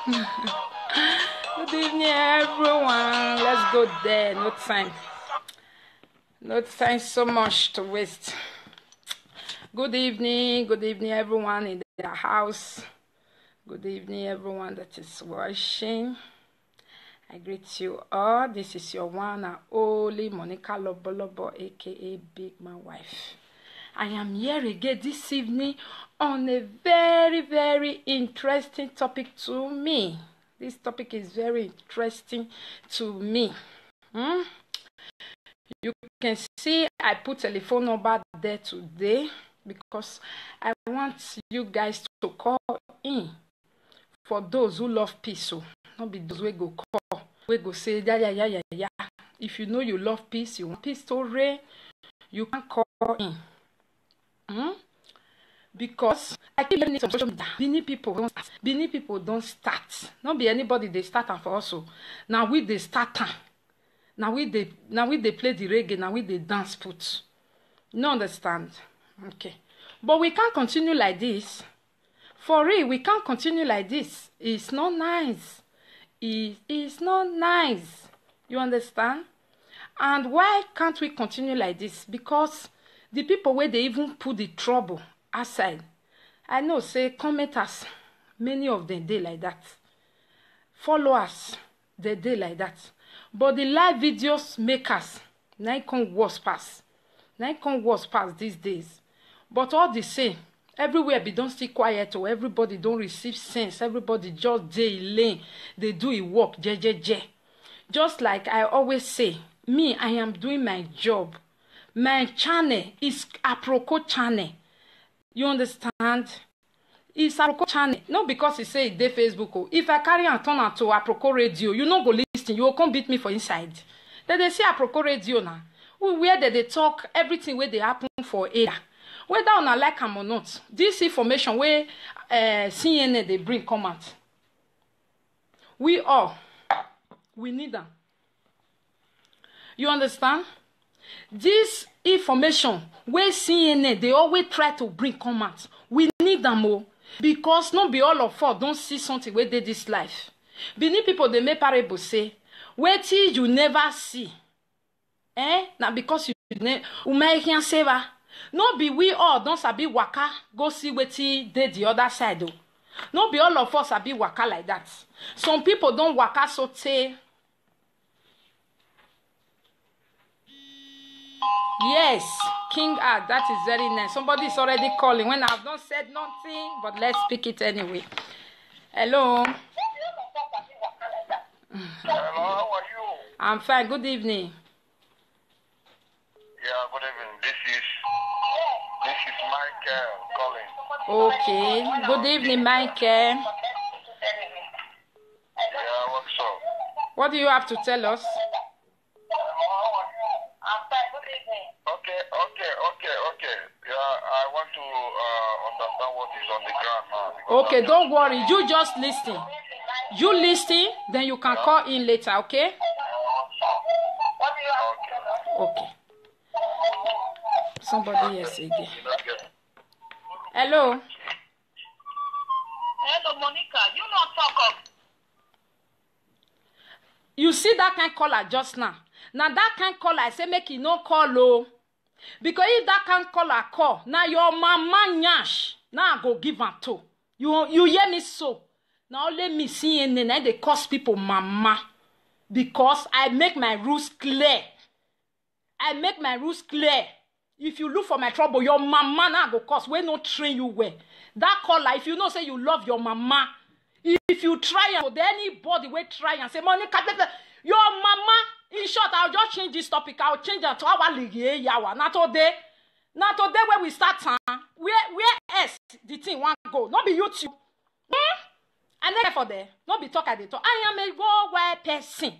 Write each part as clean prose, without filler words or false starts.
Good evening, everyone. Let's go there. No time. No time so much to waste. Good evening, everyone in the house. Good evening, everyone that is watching. I greet you all. This is your one and only Monica Lobolobo, aka Big Man Wife. I am here again this evening on a very, very interesting topic to me. This topic is very interesting to me. You can see I put telephone number there today because I want you guys to call in for those who love peace. So not be those we go call, we go say yeah. If you know you love peace, you want peace to reign, you can call in. Because I keep learning some social media. Benin people don't start. Not be anybody they start and for also. Now we they start. Now we they play the reggae. Now we they dance put. You understand? Okay. But we can't continue like this. For real, we can't continue like this. It's not nice. It's not nice. You understand? And why can't we continue like this? Because the people where they even put the trouble aside. I know, say, commenters, many of them, they like that. Followers, they like that. But the live videos makers, now come worse pass. Now come worse pass these days. But all the same, everywhere be don't stay quiet or everybody don't receive sense. Everybody just day lane. They do it work, Just like I always say, me, I am doing my job. My channel is Aproko channel. You understand? It's Aproko channel. Not because it say it Facebook. Oh. If I carry and turn to Aproko radio, you no go listen. You will come beat me for inside. Then they say Aproko radio now. Where they talk everything where they happen for air. Whether on a like them or not. This information where CNN they bring comment. We need them. You understand? This information where CNN they always try to bring comments. We need them more because not be all of us don't see something where they this life. Benin people they make parable say, wait till you never see. Now because you can't say that. Not be we all don't sabi waka go see wait till they the other side though. Not be all of us sabi waka like that. Some people don't waka so say. Yes, King Art, that is very nice. Somebody is already calling when I've not said nothing, but let's speak it anyway. Hello. Hello, how are you? I'm fine. Good evening. Yeah, good evening. This is Michael calling. Okay. Good evening, Michael. Yeah, what's up? What do you have to tell us? Okay. Yeah, I want to understand what is on the ground now. Okay, don't worry. You just listen. You listen, then you can call in later, okay? Okay. Somebody else again. Hello. Hello, Monica. You not talk up. You see that kind of caller just now. Now that kind of caller, I say make you no call low. Because if that kind of caller call, now your mama nyash, now I go give her to. You hear me so? Now let me see and then they cause people mama. Because I make my rules clear. If you look for my trouble, your mama now go cause we no train you well. That caller, if you know say you love your mama, if you try and anybody will try and say, Monica, your mama, in short, I'll just change this topic. I'll change it to our league. Not today where we start. Where else the thing want go? Not be YouTube. I never for there. Not be talk at the talk. I am a worldwide person.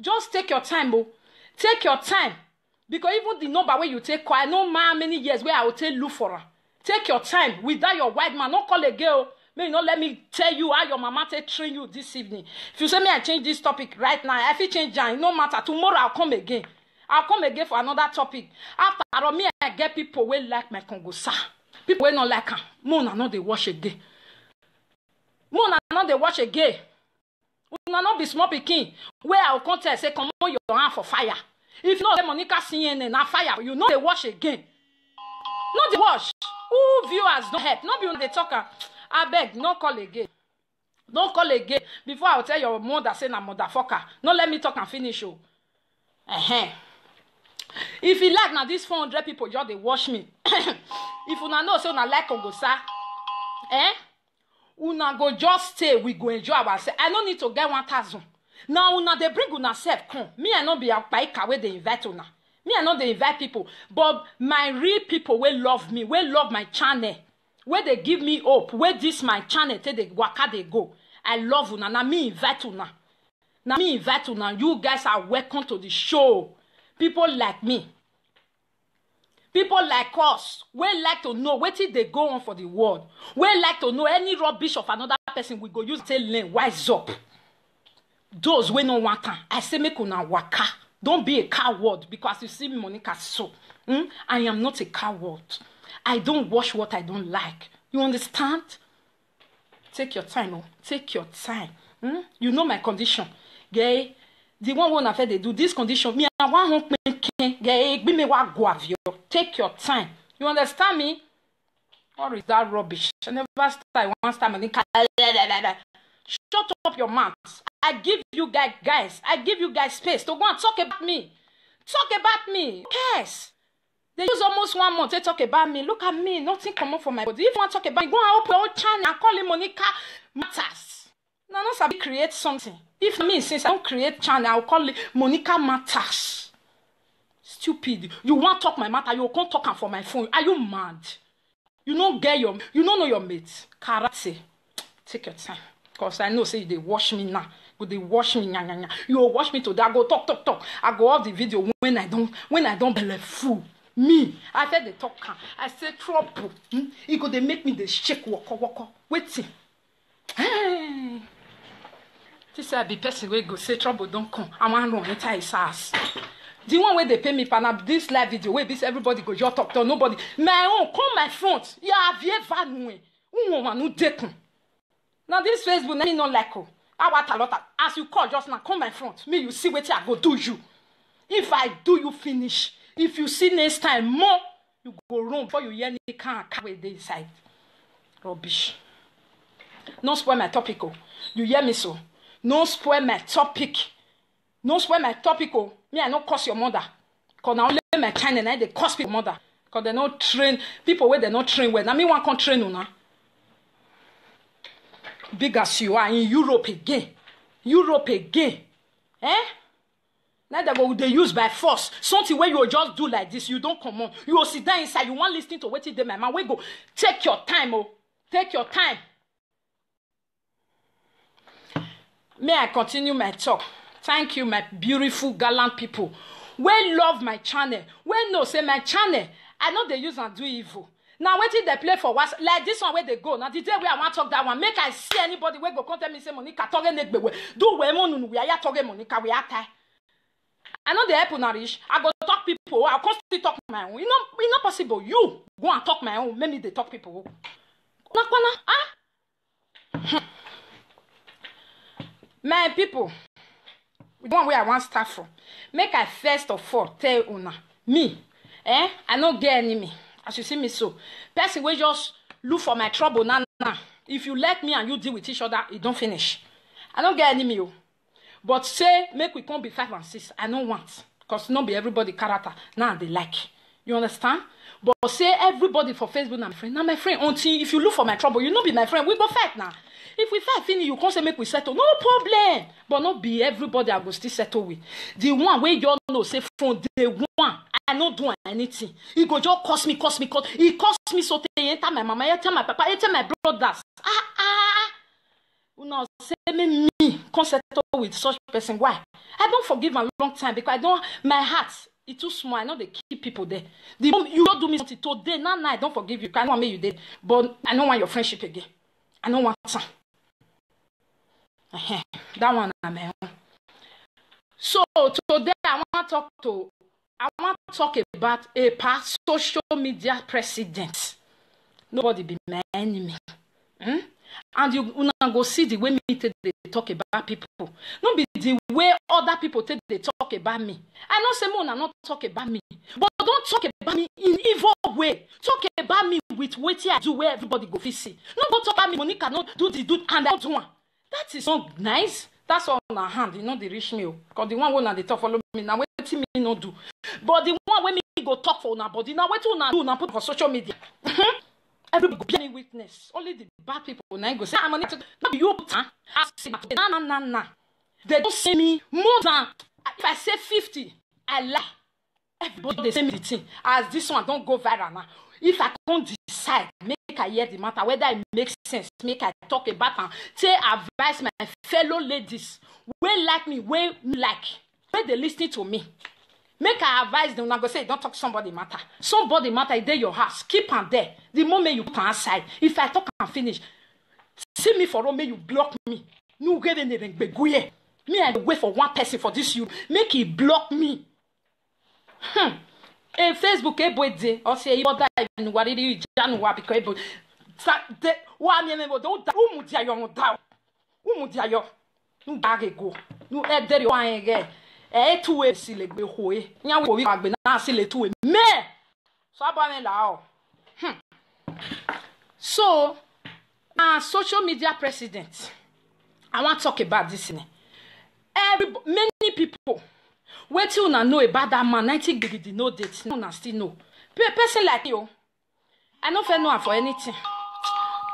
Just take your time, bro. Take your time. Because even the number where you take, I know how many years where I will take look for her. Take your time. Without your white man, not call a girl. May you not let me tell you how your mama take train you this evening. If you say me I change this topic right now, I feel change it. No matter. Tomorrow I'll come again. I'll come again for another topic. After me, I get people will like my Congo sa. People will not like her. Mona not they watch again. Mona not they watch again. Una not be small pikin. Where I will come tell say come on your hand for fire. If not, Monica CNN na fire. You know they wash again. Not the wash. Who viewers don't help. Not be on the talker. I beg, no call again. Don't call again. Before I will tell your mother say na motherfucker. No let me talk and finish you. If you like now, these 400 people just they watch me. If una know say una like Ogosa, una go just stay. We go enjoy ourselves. I don't need to get 1,000. Now una they bring una self come. Me I not be a paika where they invite una. Me I know they invite people, but my real people will love me, will love my channel, where they give me hope, where this my channel till they waka they go. I love una. Now me invite una. Now me invite una. You guys are welcome to the show. People like me. People like us. We like to know what they go on for the world. We like to know any rubbish of another person we go use tell them wise up. Those we no want time. I say make una waka. Don't be a coward because you see me, Monica, so. I am not a coward. I don't watch what I don't like. You understand? Take your time, oh. Take your time. You know my condition. Gay. The one when I they do this condition, me I want to take your time. You understand me? Or is that rubbish? I never start one time and shut up your mouth. I give you guys, I give you guys space to go and talk about me. Talk about me. Who cares? They use almost 1 month to talk about me. Look at me, nothing come up for my body. If you want to talk about me, go and open your own channel and call it Monica Matters. Now, not sabi create something. If me, since I don't create channel, I'll call it Monica Matters. Stupid. You want to talk my matter, you can't talk for my phone. Are you mad? You don't know your mates. Karate. Take your time. Because I know, say, they wash me now. But they wash me, You will wash me today. I go talk. I go off the video when I don't belly full. Me, I said they talk. I say trouble. It go they make me the shake waka. Waiting. Hey. This I be person where go say trouble don't come. I want run enter his ass. The one where they pay me for this live video where this everybody go your talk to nobody. My own come my front. Yeah, vie vanoué. Nous décon. Now this Facebook me not like oh. I want a lot. As you call just now, come my front. Me you see what I go do you. If I do you finish. If you see next time more, you go wrong before you hear any can't carry the inside. Rubbish. No spoil my topic. Oh. You hear me so? No spoil my topic. No spoil my topic. Oh. Me, I don't curse your mother. Because now only my channel and they curse your mother. Because they don't train people where they not train well. Now me one can't train you now. Big as you are in Europe again. Now they use by force. Something where you just do like this, you don't come on. You will sit down inside, you want listening to what it my man. We go. Take your time, oh. Take your time. May I continue my talk? Thank you, my beautiful, gallant people. We love my channel. We know, say my channel. I know they use and do evil. Now, wait till they play for what? Like this one where they go. Now, the day where I want to talk that one, make I see anybody where go come tell me, say, Monica, talk do we monunu, we are talking Monica, we are tired. I know the help now rich. I go talk people. I'll constantly talk my own. It's not possible. You go and talk my own. Maybe they talk people. My people, the one where I want to start from. Make I first of all tell una me. I don't get enemy. As you see me so. Person will just look for my trouble now. If you let me and you deal with each other, it don't finish. I don't get enemy. But say, make we come be 5 and 6. I don't want. Because not be everybody character. Now they like. You understand? But say everybody for Facebook, now my friend. Now my friend, until if you look for my trouble, you not be my friend. We go fight now. If we fight, finish, you can't say make we settle. No problem. But not be everybody I go still settle with. The one where you know, say from day one, I not do anything. He go just cost me. He cost me so they enter my mama, enter my papa, enter my brothers. No, say me can't settle with such person. Why? I don't forgive a long time because I don't. My heart is too small. I know they keep people there. The moment you don't do me something today, now I don't forgive you. I don't want me you did, but I don't want your friendship again. I don't want some. That one I'm my own. So today I want to talk about a past social media president. Nobody be my enemy. And you una go see the way me take they talk about people. No be the way other people take they talk about me. I know say una not talk about me, but don't talk about me in evil way. Talk about me with what I do where everybody go fit see. No go talk about me, Monica no do the do and I do one. That is not nice. That's all on her hand. You know they reach me. Because the one when they talk follow me now wetin me no do. But the one when me go talk for una body now wetin una do una put for social media. Everybody go be any witness. Only the bad people now go say, I'm going to not be you. Nah. They don't say me more than if I say 50, I lie. Everybody they say me the thing. As this one don't go viral now. If I can't decide, make I hear the matter, whether it makes sense, make I talk about and say advise my fellow ladies, where like me, where they listening to me. Make I advise them, I go say, don't talk somebody matter. Somebody matter, is there your house. Keep on there. The moment you put aside, if I talk and finish, see me for me, you block me. No get anything, me, I wait for one person for this you. Make he block me. And Facebook, everybody, or say, you die, what did you January because why me don't umudia yo down. Umudia yo. No bag go. No head there you again. Two si le gbe hoye nya we agbe na si le two me so abame la o so social media president I want to talk about this many people wait till una know about that man 90 gidi no date una still know person like you I no fair know for anything.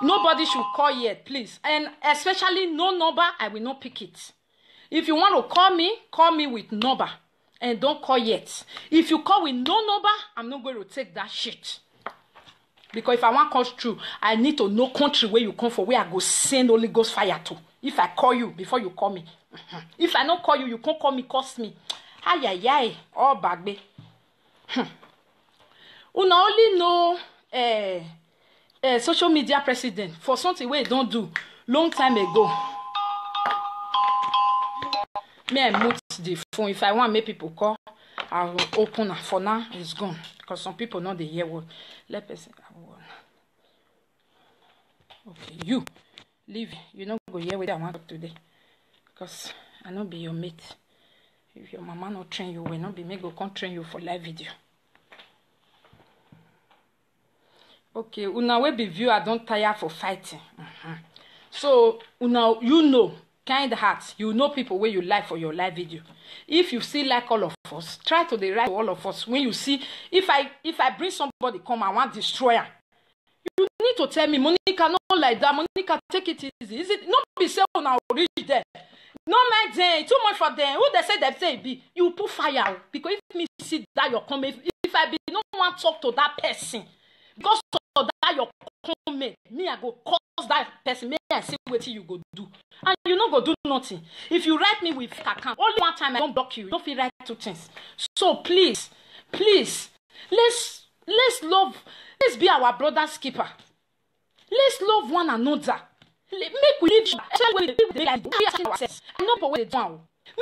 Nobody should call yet, please, and especially no number I will not pick it. If you want to call me with number and don't call yet. If you call with no number, I'm not going to take that shit. Because if I want to come through, I need to know country where you come from, where I go send Holy Ghost fire to. If I call you before you call me. If I don't call you, you can't call me, cost me. Ay, all bagbe. Una only know social media president for something where you don't do long time ago. Me, I mute the phone. If I want to make people call, I will open it. For now, it's gone. Because some people know they hear what. Let person. Okay, you leave. You don't go here with I want to talk today. Because I not be your mate. If your mama not train you, will not be me go come train you for live video. Okay, una will be view. I don't tire for fighting. So una you know. Kind heart, you know people where you like for your live video. If you see like all of us, try to the right to all of us. When you see, if I bring somebody come, I want destroyer. You need to tell me, Monica, not like that. Monica, take it easy. Is it not be say now reach there? No mind them, too much for them. Who they say be? You put fire because if me see that your comment, if I be no one talk to that person, because of that your comment, me I go cause that person. Me I see what you go do. And you not go do nothing. If you write me with account, only one time I don't block you. You don't feel right two things. So please, let's love. Let's be our brother's keeper. Let's love one another. Make we live. I know what they do. Make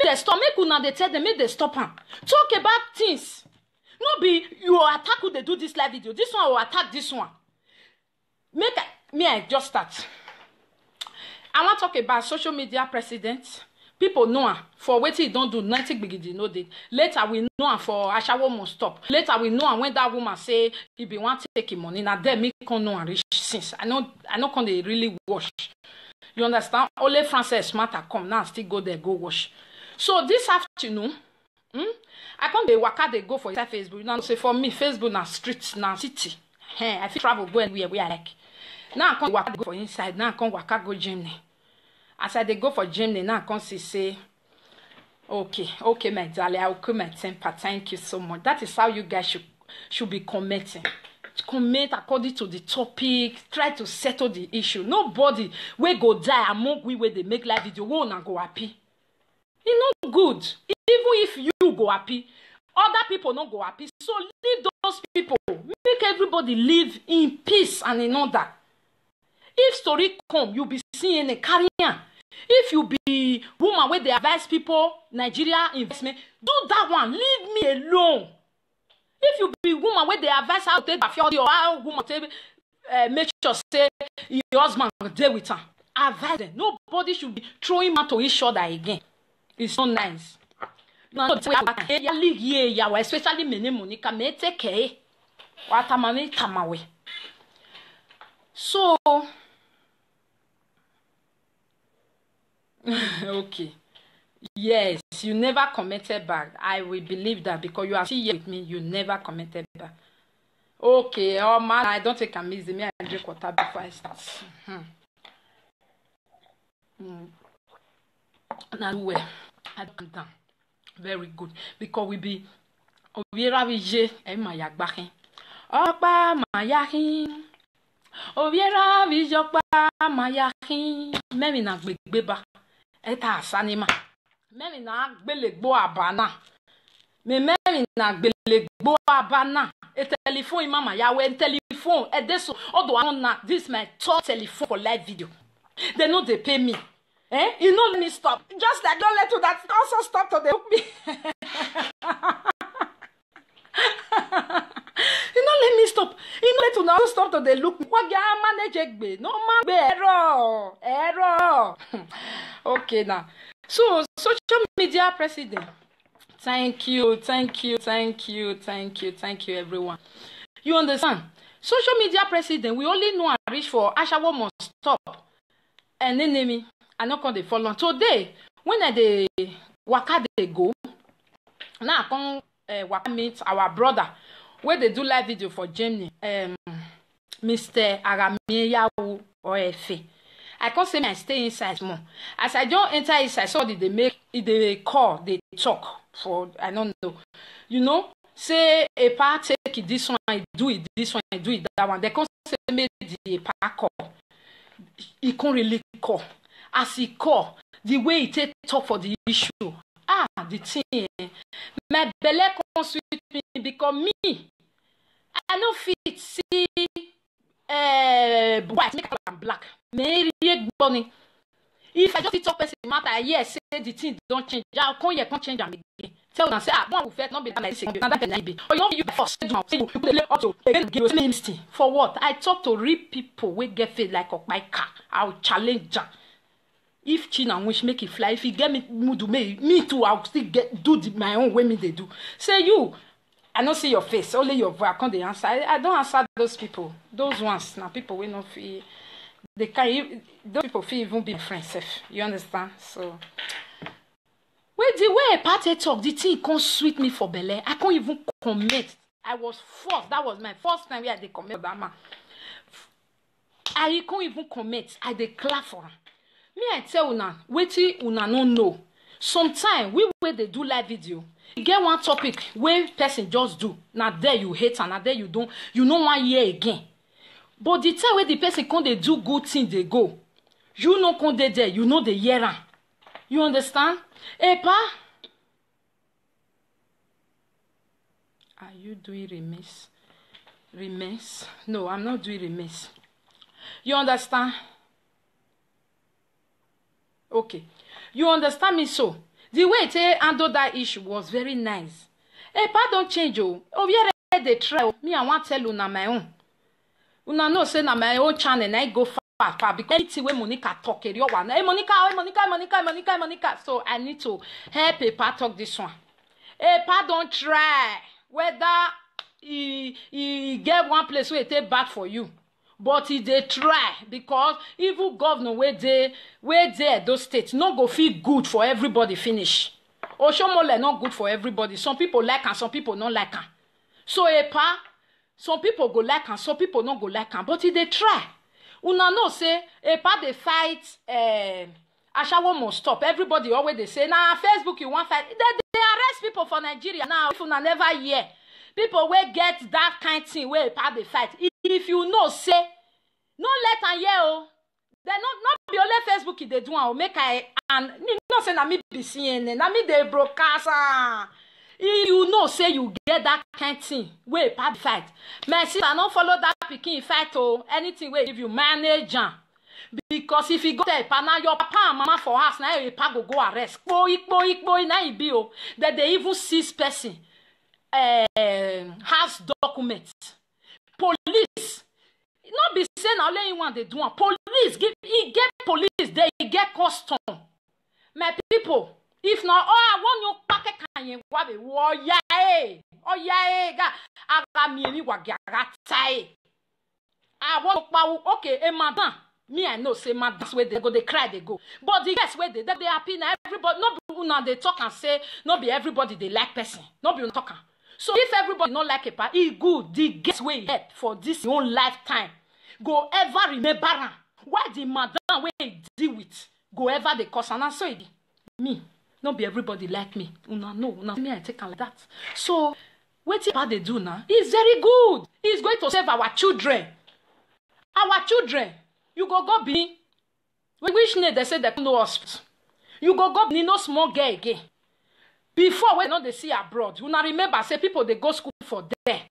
they stop. Make una they tell them. Make they stop them. Talk about things. No be you attack who they do this live video. This one will attack this one. I just start. I want to talk about social media president. People know her for what he don't do. Nothing big know that. Later we know her for Ashawo must stop. Later we know her when that woman say he be want to take him money. Now them me can know and rich since. I know can they really wash. You understand? Only Francis Smarter come now still go there go wash. So this afternoon, I can't be waka they go for inside Facebook. You know say for me Facebook na streets na city. I feel travel go anywhere where I like. Now I can't waka go for inside. Now I can't waka go Germany. As I dey go for Germany, now I can't say, okay, my darling, I will come my temper. Thank you so much. That is how you guys should be commenting. Comment according to the topic. Try to settle the issue. Nobody will go die among we where they make live video. Won't not go happy. It's not good. Even if you go happy, other people not go happy. So leave those people. Make everybody live in peace and in order. If story come, you be seeing a career. If you be woman where they advise people, Nigeria investment, do that one. Leave me alone. If you be woman where they advise how to take a or how woman take make sure say your husband deal with her. Advise them. Nobody should be throwing man to each other again. It's not nice. Especially me Monica, me take care. What am I tamawe? So okay. Yes, you never committed bad. I will believe that because you are still here with me. You never committed bad. Okay, oh man, I don't take a miss. Me, I drink water before I start. Now well, I don't down. Very good because we be oviera vije e mayagbahin. Opa mayahin. Oviera vije opa mayahin. Memi na gbegba. Eta asanima. Memi na gbelegbo abana. Memi na gbelegbo abana. E telephone mama yawe telephone e deso odo na this my third telephone for live video. They know they pay me. You know let me stop. Just like don't let you that also stop to they hook me. You know let me stop. You know let you also stop to they look me. What ya manage egbe? No man error. Okay now. So social media president. Thank you everyone. You understand? Social media president, we only know I reach for Ashawo must stop. And enemy, I not going to follow. Today, when I dey waka dey go, now I come waka meet our brother, where they do live video for Germany, Mr. Aramiyahu Oefe. I can't say I stay inside more. As I don't enter inside, so did they make they call, they talk for I don't know. You know, say a part take it this one, I do it, this one, I do it, that one. They can't say maybe the part call. He can't really call. As he call, the way he take talk for the issue. The thing. My belly can't sweet me because me, I no fit see white make am black. Me bonny. If I just talk person matter, yes, say the thing don't change. I can't change am again. Tell them say one will fit not be like this again. That can be. Or you want you first do am. Say you play auto. Again give me listen. For what? I talk to real people wey get faith like Okpaika. I will challenge am. If China wish make it fly, if he get me do me too, I'll still do my own way me they do. Say you, I don't see your face, only your voice. I can't answer. I don't answer those people. Those ones now people will not feel. They can't. Those people feel even be friends. You understand? So, wait, the way a party talk, the thing can't sweet me for belly. I can't even commit. I was forced. That was my first time where I did commit that man. I can't even commit. I did clap for him. Me I tell una, wetin una no know. Sometimes we where they do live video, you get one topic where person just do. Now there you hate and now there you don't. You know 1 year again. But the time where the person can they do good thing they go. You know can they there. You know the year. You understand? Epa. Are you doing remiss? Remiss? No, I'm not doing remiss. You understand? Okay. You understand me so? The way they handle that issue was very nice. Epa don't change oh. Oh, yeah, they try. Me, I want to tell una my own. Una know say na my own channel and I go far because anything where Monica talk you one. Hey Monica. So I need to help Epa talk this one. Epa don't try. Whether he get one place where it take bad for you. But he dey try because even governor where they those states no go feel good for everybody finish. Oshomole not good for everybody. Some people like and some people don't like am. So Epa, some people go like and some people not go like am. But he dey try. Una know say Epa dey fight. Ashawo must stop. Everybody always they say nah Facebook you want fight. They arrest people for Nigeria now. If una never hear. People wey get that kind thing where Epa dey fight. If you know say no let am hear oh. They not be only Facebook they do am make I and no say na me be CNN na me dey broadcast am. If you know say you get that kind thing where Epa dey fight. My sister no follow that pikin fight oh. Anything wey if you manage am. Because if you go to Epa now your papa and mama for house now Epa go arrest. Ikpo na e be oh. That they even seize person. House documents. Police not be saying na only one they do one. Police give, he get police there, he get custom. My people, if not, I want you packet kanye wabe. Oh yeah, aga mi wa garatai. I want okay, madam. Me, I know, say, madam, where they go, they cry, they go. But the guys where they happy now, everybody, no be now they talk and say, no be everybody they like person. No be talking. So if everybody not like a part, it good. The guest way help for this your own lifetime. Go ever remember why the madam where he deal with. Go ever the cause and so it me. Not be everybody like me. No, me I take like that. So what they do now is very good. It's going to save our children. Our children. You go be. Which name they say they no hospital. You go be no small girl again. Before when they see abroad, you now remember say people they go school for there.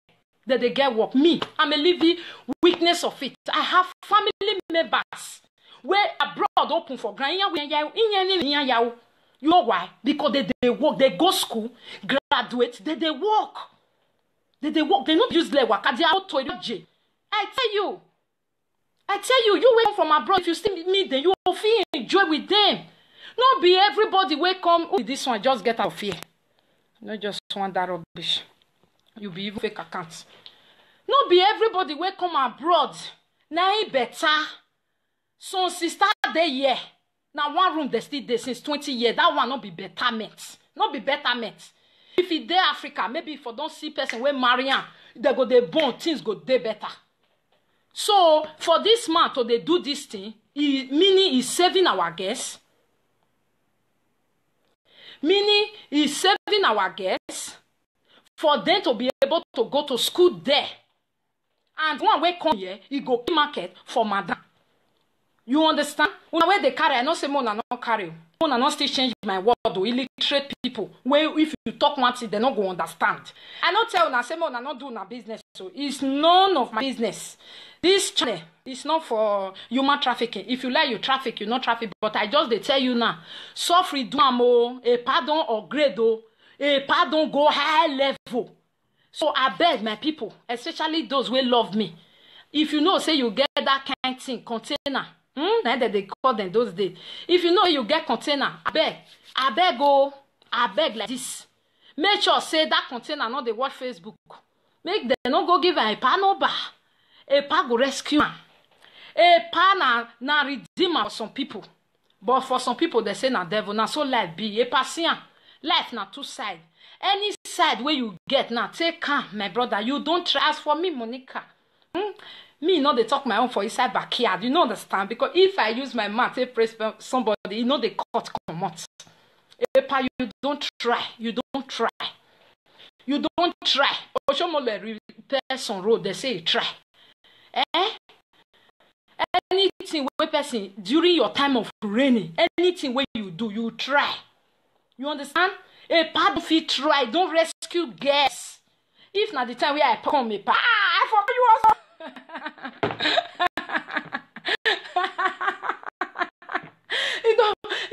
That they get work. Me, I'm a living witness of it. I have family members where abroad open for grant. You know why? Because they work, they go school, graduate, they work. They work, they not use their work. They are out to I tell you, you wait from abroad. If you still meet them, you will feel enjoy with them. Not be everybody will come. Oh, this one just get out of here. Not just want that rubbish. You be even fake accounts. Not be everybody will come abroad. Now it better. So sister they here. Now one room they still there since 20 years. That one not be betterment. Not be betterment. If it there Africa, maybe if I don't see person where Marian, they go they born things go they better. So for this man to they do this thing, meaning is saving our guests. Meaning is saving our guests for them to be able to go to school there. And one way come here, he go to market for madam. You understand? When where they carry, I know say more not carry. More not still change my word or illiterate people. Where if you talk one thing, they not go understand. I not tell na say more not do na business. So it's none of my business. This channel is not for human trafficking. If you like you traffic, you not traffic. But I just they tell you now. Suffer do amo, a pardon or grade a pardon go high level. So I beg my people, especially those who love me. If you know, say you get that kind of thing, container. That they call them those days. If you know you get container, I beg like this. Make sure say that container not they watch Facebook. Make them not go give a pa no ba. A pa go rescue man. A pa na redeemer for some people. But for some people they say na devil. Na so life be. A patient. Life na two side. Any side where you get now, take calm, my brother. You don't try. As for me, Monica. Me, they talk my own for inside backyard. You know understand? Because if I use my mouth to praise somebody, you know they cut come out. Epa, you don't try. You don't try. You don't try. Oshomole repair some road, they say try. Anything where person during your time of raining, anything where you do, you try. You understand? Epa, don't fit try. Don't rescue guests. If not the time where I come, Epa, I forgot you also.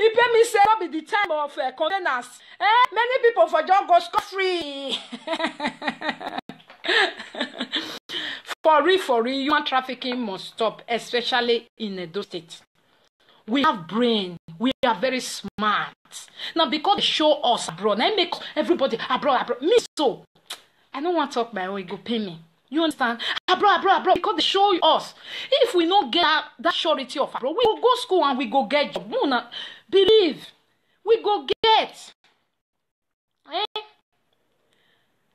It pay me say not be the time of containers. Many people for just go scot-free. For real, human trafficking must stop, especially in Edo State. We have brain. We are very smart. Now because they show us abroad, they make everybody abroad. Me so, I don't want to talk my own. It go pay me. You understand? Abroad. Because they show us. If we don't get that surety of abroad, we will go school and we go get job. Believe. We go get.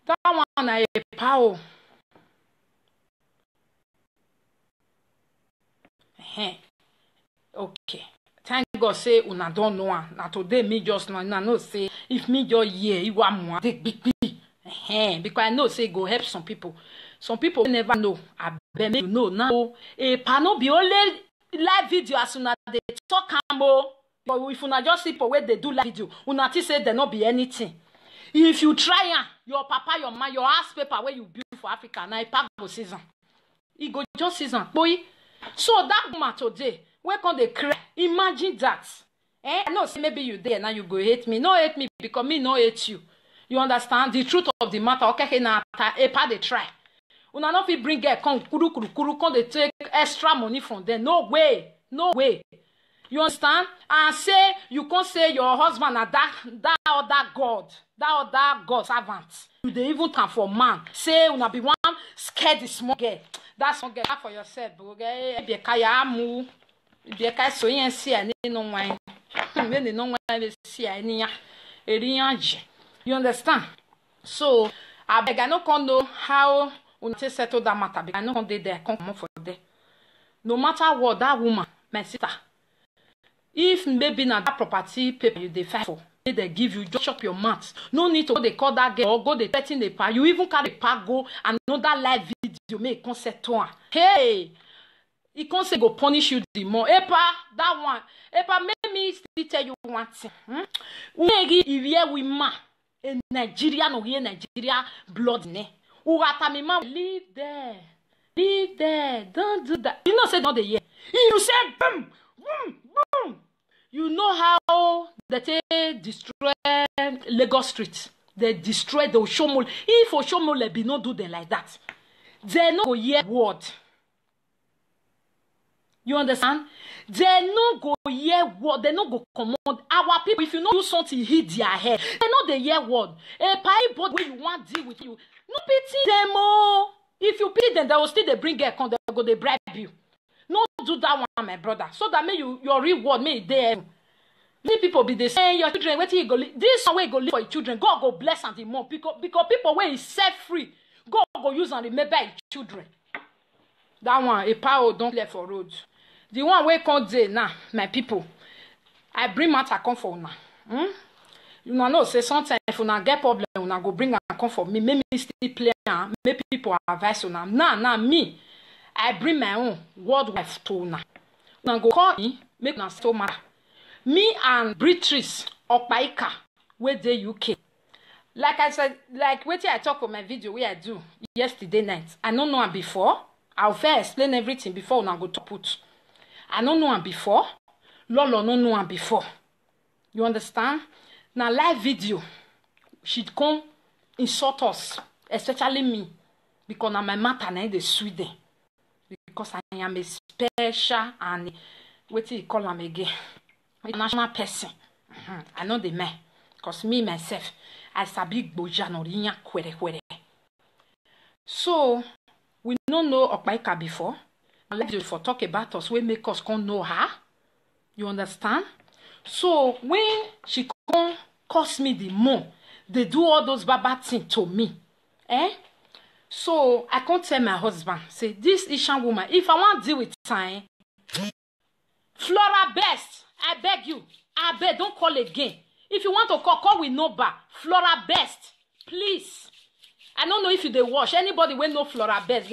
That one I power. Okay. Thank God say una don't know. Now today me just know say if me just hear you want more take big. Because I know say go help some people. Some people never know. I bet you know now. A panel be only live video as soon as they talk ambo. But if you not just see for where they do live video, you not say there not be anything. If you try your papa, your man, your ass paper where you build for Africa, now it go season. It go just season, boy. So that woman today, where can they cry? Imagine that. I know say maybe you there now you go hate me. No hate me because me no hate you. You understand the truth of the matter? Okay, now a part they try. Una no fit bring girl come kuru come dey take extra money from them. No way. No way. You understand? And say you can't say your husband na that other God servant. You dey even time for man. Say una be one scared the small girl. That's one girl for yourself, bro. Be kaya amu. Be kaya so yen see ani no wine. Me no wine see ani ya. Eriyanji. You understand? So I beg I no can know how una take settle that matter. Because I no can dey there. Come for there. No matter what that woman, my sister. If maybe na that property paper you dey fight for, they give you, just shut your mouth. No need to go dey call that girl or go dey threaten the pa. You even carry the pa go and another live video make come settle am. Hey, he can't say go punish you the more. Epa, that one. Epa, make me still tell you one thing. Maybe if you we ma in Nigeria no here Nigeria blood ne. Uratamima live there. Live there. Don't do that. You know say not the year. You say boom, boom, boom. You know how they destroy Lagos Street. They destroy the Oshomole. If Oshomole be not do them like that, they no go hear word. You understand? They no go hear word. They no go command our people. If you no do something, hit their head. They know they hear word. A pie board where you want deal with you. No pity them oh. If you pity them, they will still they bring a con. They go they bribe you. No do that one, my brother. So that may your reward may there. Many people be the same. Your children, wait till you go. This one way go live for your children. God go bless and the more because people where is set free. God go use and remember your children. That one a power don't play for road. The one where come there now, my people. I bring matter come for now. You know say sometimes if una get problem, una go bring and come for me. Make me still play. Make people advise una. Now me. I bring my own word wife to una. Una go call me, make una still matter. Me and Beatrice Okpaika, where dey UK. Like I said, like wait I talk for my video where I do yesterday night. I don't know her before. I'll first explain everything before una go to put. I don't know her before. Lolo no know her before. You understand? Now live video, she'd come insult us, especially me, because now my matter na dey Sweden. Because I am a special and what you call them again, a national person. I know the man, because me myself, I sabi boja no rinya kwere. So we don't know Okpaika before. Let you for talk about us, we make us come know her. You understand? So when she come cost me the more, they do all those bad things to me. So I can't tell my husband, say this Ishan woman, if I want to deal with time, Flora Best, I beg you, I beg, don't call again. If you want to call with number, Flora Best, please. I don't know if you dey watch. Anybody will know Flora Best.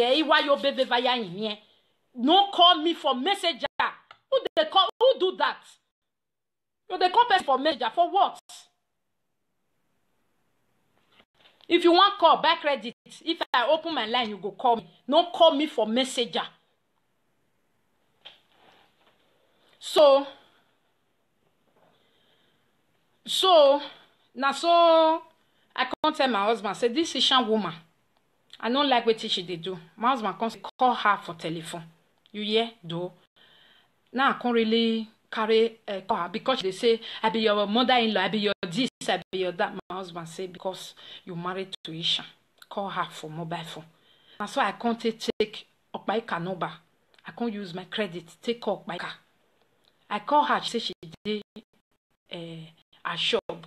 No call me for messenger. Who they call? Who do that? You they call person for messenger for what? If you want call back credit, if I open my line, you go call me. No call me for messenger. So now I can't tell my husband, say this Ishan woman, I don't like what she they do. My husband can't call her for telephone. You hear though? Now I can't really carry call her because they say I be your mother-in-law, I be your this, I be your that. My husband say because you married to Ishan, call her for mobile phone. And so I can't take Okpaika number. I can't use my credit. Take Okpaika. I call her. She say she did a shop.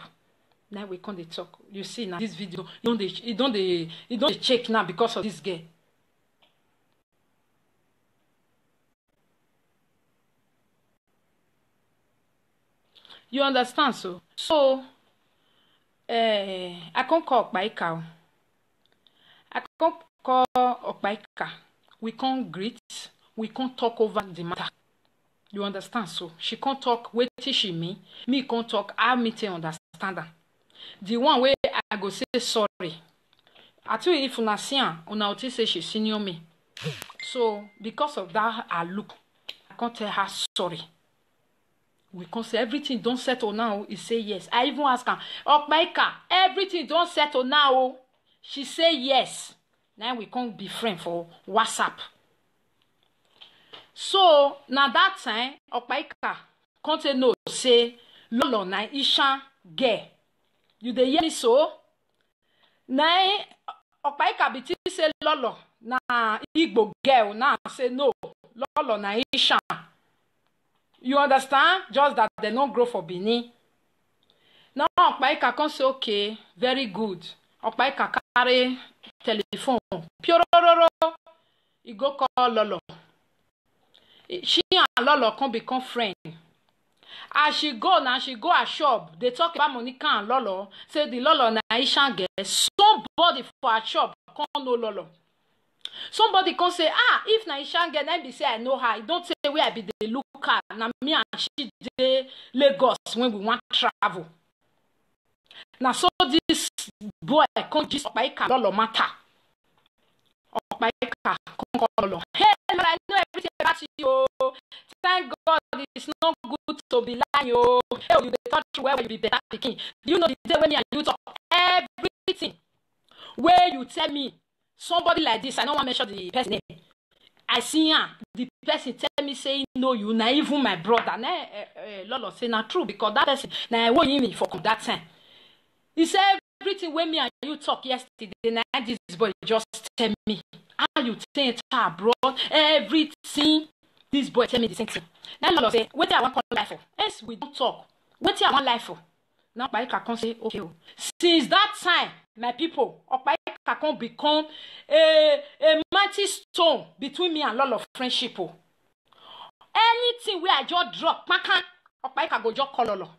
Now we can't talk. You see now this video. You don't check now because of this girl. You understand? So I can't call Okpaika. I can't call Okpaika. We can't greet. We can't talk over the matter. You understand? So she can't talk. Wait till she me can't talk. I me to understand her. The one way I go say sorry. I tell you if una see her, una say she senior me. So because of that, I look. I can't tell her sorry. We can't say everything don't settle now. He say yes. I even ask her, Okpaika, everything don't settle now. She say yes. Now we can't be friends for WhatsApp. So now that time, Opaika can't know say Lolo na Ishan girl. You dey hear me so? Now Opaika biti say Lolo na Igbo girl. Now say no, Lolo na Ishan. You understand? Just that they don't grow for Benin. Now Opaika can say okay, very good. Opaika carry telephone. Piororo. He go call Lolo. She and Lolo can become friends. As she go now, she go a shop. They talk about Monica and Lolo. Say the Lolo na Ishan girl. Somebody for a shop can't know Lolo. Somebody can say, if na Ishan girl, then be say I know her. Don't say where I be the look at. Now me and she dey Lagos when we want travel. Now so this boy can't just Opaika Lolo matter. Opaika can't call Lolo. Hey, Lolo, I know everything about you. Thank God it's not good to be lying. Oh, you dey touch where you be better picking. You know the day when me and you talk everything. Where you tell me somebody like this, I don't want to mention the person name. I see her. The person tell me say no, you not even my brother. Lolo say not true because that person now I want me for that time. He said everything when me and you talk yesterday. Now this boy just tell me how you think abroad everything. This boy tell me the same thing. Now Lolo say, what I want to life for? Yes, we don't talk. What I want life for? Now Opaika can say, okay. Since that time, my people, Opaika can become a mighty stone between me and Lolo friendship. Anything where I just drop, Opaika go just call Lolo.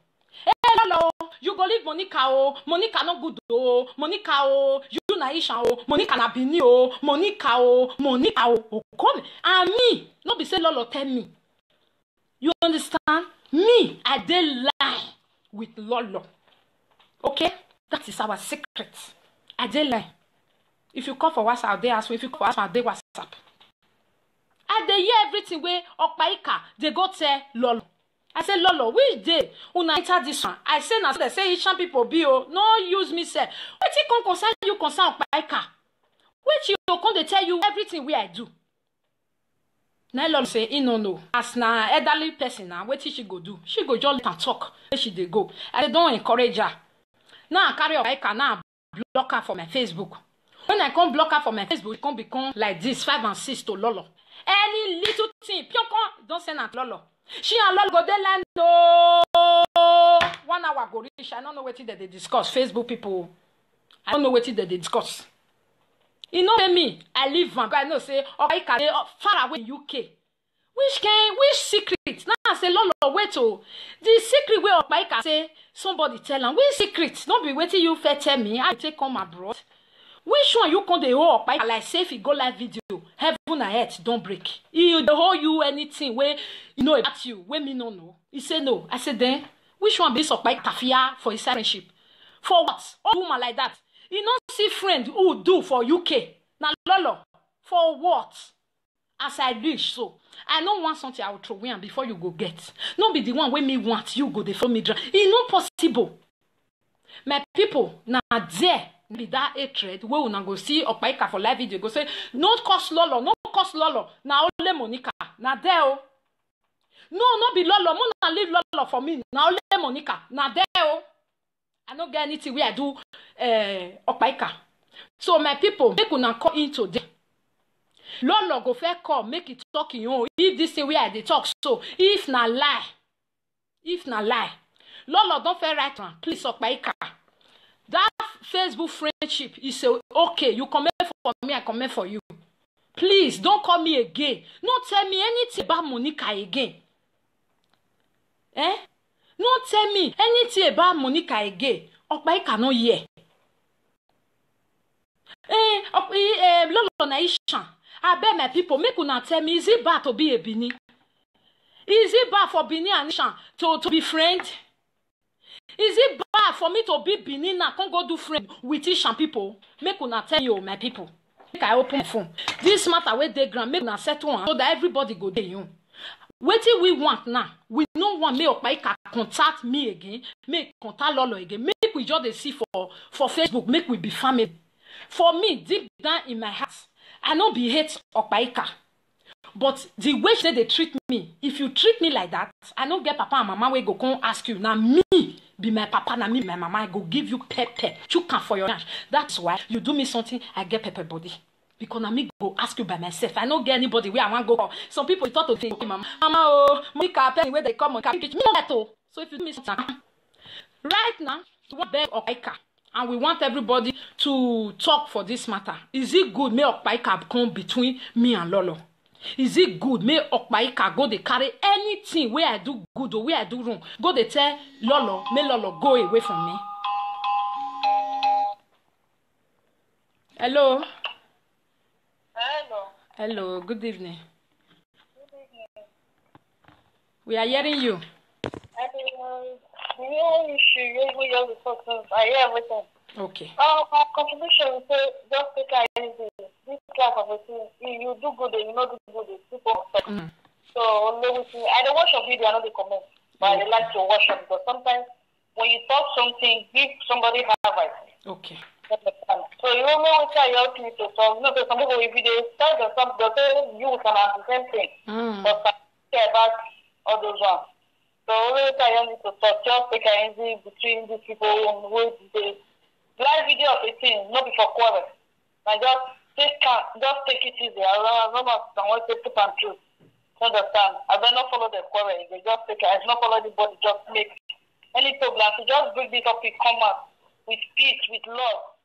Hey Lolo, you go leave Monica oh, Monica no good oh, Monica oh, you na Ishan oh, Monica na Bini oh, Monica oh, come. And me, no be say Lolo tell me. You understand? Me, I dey lie with Lolo. Okay? That is our secret. I dey lie. If you call for WhatsApp, they ask me. If you call for WhatsApp, they WhatsApp. I dey hear everything where Opaika, they go tell Lolo. I say, Lolo, which day una enter this one? I say, now they say Ishan people be oh, no use me say. What you can concern you concern Opaika? Which you come they tell you everything where I do. Now Lolo say, no. As na elderly person now, what she go do? She go just let her talk. Where she they go? I don't encourage her. Now I carry Opaika now block her for my Facebook. When I come block her for my Facebook, it can become like this 5 and 6 to Lolo. Any little thing, don't send her to Lolo. She and Lolo go dey land no 1 hour go reach. I don't know what they discuss. Facebook people, I don't know what they discuss. You know me, I live one, but I know say Opaika dey far away in UK. Which secret? Now I say Lolo wait oh. The secret where Opaika say somebody tell am. Which secret? Don't be waiting you fair tell me. I take come abroad. Which one you come dey hold Opaika like say if you go live video, heaven and earth don't break. He dey hold you anything where you know about you, where me no know. He say no. I said then, which one be Opaika fear for his friendship? For what? All woman like that. You don't see friend who do for UK. Now Lolo, for what? As I wish so. I don't want something I will throw away before you go get. Not be the one when me want you go dey follow me dry. It's not possible. My people, now there be that hatred where we go see Opaika for live video go say no cause Lolo, no cause Lolo. Now only Monica. Now there oh. No be Lolo. Mona leave Lolo for me. Now only Monica. Now there oh. I don't get anything where I do Opaika. So my people, make una come in today. Lolo go fair call, make it talking oh. If this thing where I dey talk so, if na lie, Lolo don't fair right one. Please Opaika. That Facebook friendship is okay. You comment for me, I comment for you. Please don't call me again. Don't tell me anything about Monica again. Don't tell me anything about Monica again. Opaika no hear. Lolo na Ishan. I beg my people, make una tell me, is it bad to be a Bini? Is it bad for Bini and Ishan to be friends? Is it bad for me to be Bini now? Can't go do friend with Ishan people? Make una tell you, my people. Make I open my phone. This matter where they grant, make una settle one so that everybody go there. You. Wetin we want now? We don't want me Opaika contact me again. Make contact Lolo again. Make we just dey see for Facebook. Make we be family. For me, deep down in my heart, I no be hate Okpaika. But the way they treat me, if you treat me like that, I no get papa and mama wey go come ask you. Now me be my papa, now me be my mama, I go give you pepper. You can for your lunch. That's why you do me something, I get pepper body. Because now me go ask you by myself. I don't get anybody where I want to go. Some people thought to think, okay, mama, oh, Monica, where they come on, can teach me that all. So if you do me something, right now, we want beg Okpaika, and we want everybody to talk for this matter. Is it good may Okpaika come between me and Lolo? Is it good may Okpaika go they carry anything where I do good or where I do wrong? Go they tell Lolo, may Lolo go away from me. Hello. Hello. Hello, good evening. Good evening. We are hearing you. The real issue, we just discussed, I hear everything. Okay. Our contribution is just take it easy. This class of a thing, if you do good, you know do good, people accept. So, I don't watch a video, I know they comment, but I like to watch them because sometimes when you talk something, give somebody advice. Okay. So you don't know what you help me to talk. You know, some people, if they start or something, they'll say you can have the same thing. But I care about all those ones. So always I help me to talk. Just take it easy between these people who they live video of a thing, not before quarrel. And just take it easy. I don't know someone say truth and truth. Understand? I will not follow the quarrel. They just take it. I will not follow anybody. Just make any problem. So just bring this up. Come out with peace, with love.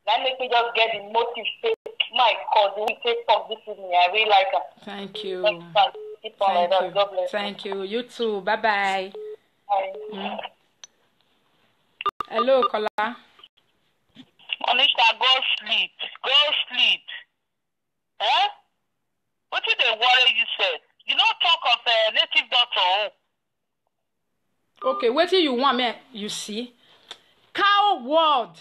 That make me just get the motive. Say, my God, we take talk this evening. I really like it. Thank you. Thank you. God bless. Thank you. You too. Bye bye. Bye. Hello, Kola. Monisha, go sleep. Go sleep. Eh? What did they worry you said? You don't talk of a native doctor. Okay, what do you want me? You see? Cow word.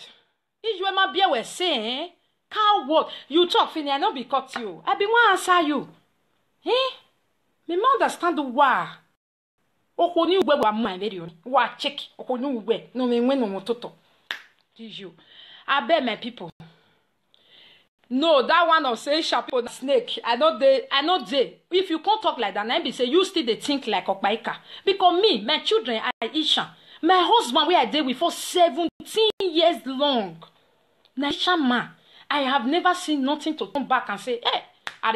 Is you ma be we saying? Cow word. You talk fini, I no be cut you. I be want answer you. Eh? Me ma understand why. Okoni ugwe wa ma video. Wa check. Okoni ugwe. No me when no mototo. Is you. I beg my people. No, that one of say sharp people snake. I know they. If you can't talk like that, I be say you still they think like Okpaika. Because me, my children, Aisha, my husband, where I did with for 17 years long. Naisha man, I have never seen nothing to come back and say, hey, I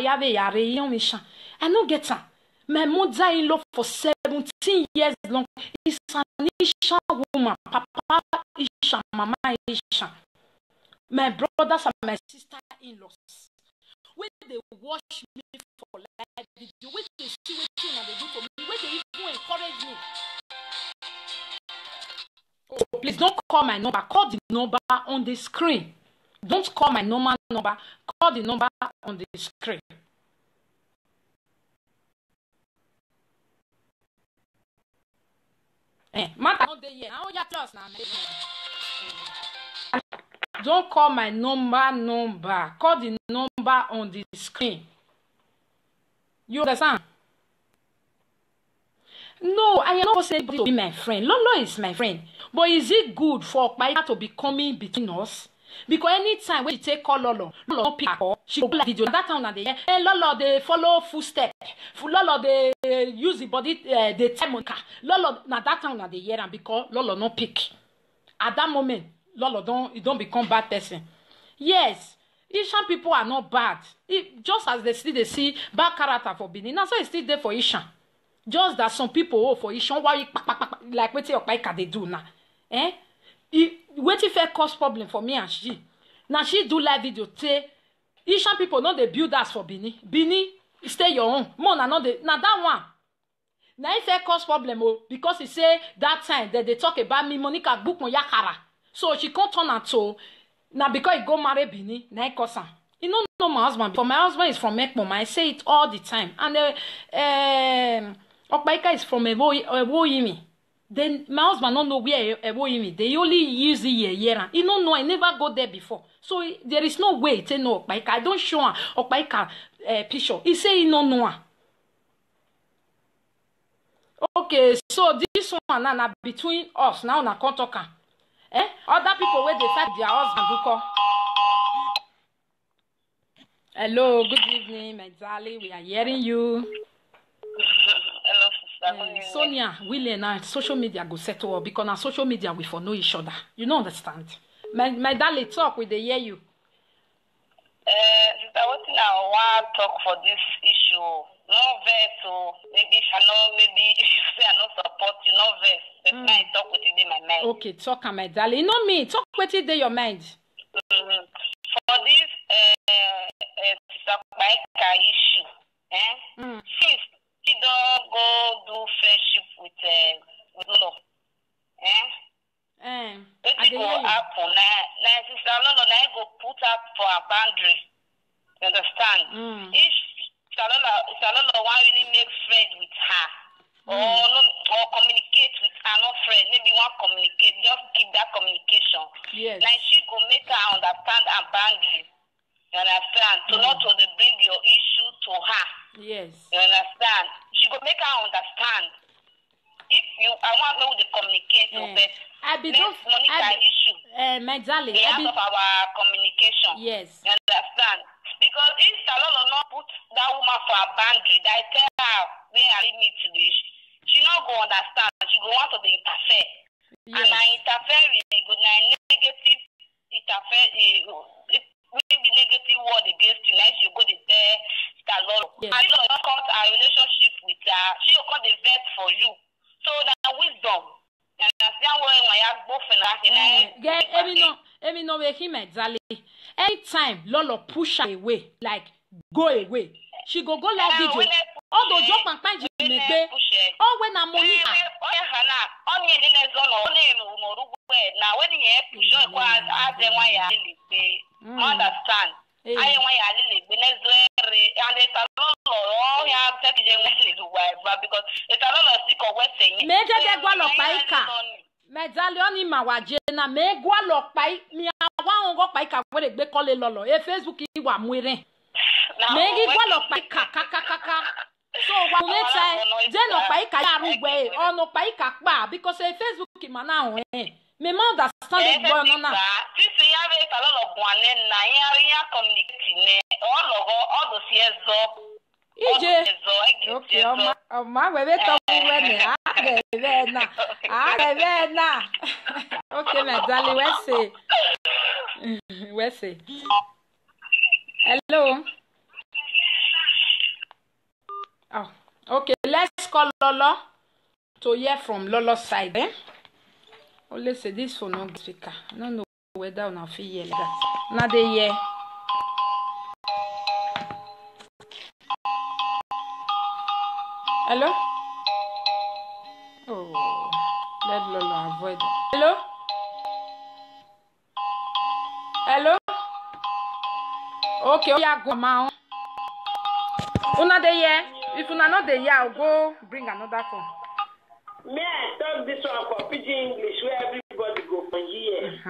don't get her. My mother-in-law for 17 years long is an Isha woman. Papa Isha, Mama Isha. My brothers and my sister-in-laws. When they watch me for live video, when they see what they do for me, when they even encourage me. Oh, please don't call my number. Call the number on the screen. Don't call my normal number. Call the number on the screen. Don't call my number. Call the number on the screen. You understand? No, I am not saying to be my friend. Lolo is my friend. But is it good for Okpaika to be coming between us? Because anytime when you take call Lolo don't pick her. She go like video. That time they hey Lolo, they follow footstep. Lolo, they use the body, they tell Monica. Lolo, now that time they hear and because Lolo no pick. At that moment, Lolo don't become bad person. Yes, Ishan people are not bad. Just as they see bad character for Benin, now so it's still there for Ishan. Just that some people for Ishan like what Okpaika they do now. What if it cause problem for me and she? Now she do live video say Ishan people know they build us for Benin. Benin, stay your own. More now that one. Now if it cause problem because he say that time that they talk about me, Monica book mo yakara. So she can't turn at all. Now because he go marry Benin, now he cause her. You don't know my husband. For my husband is from Ekmom. I say it all the time. And Okpaika is from Ewoyimi. Then my husband don't know where Ewoyimi. They only use the year. You don't know. I never go there before. So there is no way to know Okpaika. I don't show her Okpaika picture. He say he don't know her. Okay, so this one now between us now na come talk. Other people where they fight their husband do call. Hello, good evening, my darling. We are hearing you. Hello, sister. Sonia, William, and social media go settle up because on social media we for know each other. You don't understand. My darling, talk with the hear you. Sister, what I want to talk for this issue? No verse, so maybe if I know, maybe if you say I don't support you, no verse. But I talk with it in my mind. Okay, talk, my darling. You know me. Talk with it in your mind. For this Sister Baika issue, since she don't go do friendship with Lolo, what go happen now? Sister Lolo, now go put up for a boundary. You understand? If Sister Lolo want really make friends with her, or communicate with her, not friend, maybe want communicate, just keep that communication. Yes. Like she go make her understand her boundaries. You understand? To not to bring your issue to her. Yes. You understand? She go make her understand. If I want to know the communicate but Monica issue. My darling. The out of our communication. Yes. You understand? Because if Salolo not put that woman for a boundary, that I tell her where I limit to this, she not go understand. She go want to interfere. Yes. And I interfere with good negative interfere maybe negative word against you, like you go to tell Salolo. Yes. And you don't cut our relationship with her. She will cut the vet for you. So that wisdom. And that's why I have both and Emi no we him exactly. Anytime Lolo push her away, like go away, she go live video. All the joke and find you make. Oh, when I'm Monica. Now when you push her, understand. I want you and it's a lot of have because it's a lot of sick of Western. Major de Gualopaika. Medallion in Mawajena, me Gualopai, me one go paika where they call it Lolo. A Facebook is one winning. Maybe Gualopaika, kaka. So one let's then no paika way or no paika bar because a Facebook in Manao. Me understand it well no. Since you have a lot of one and Naya communicating all the years okay, my way to okay, my darling, let's see. Hello. Oh, okay, let's call Lolo to hear from Lolo's side, Oh, let's say this for no speaker. I don't know whether or not I feel like that. Now they hear. Hello? Oh, let Lolo avoid it. Hello? Hello? Okay, yeah, go ma. Una dey here. If una not dey here, I'll go bring another phone. May I talk this one for pidgin English where everybody go for here?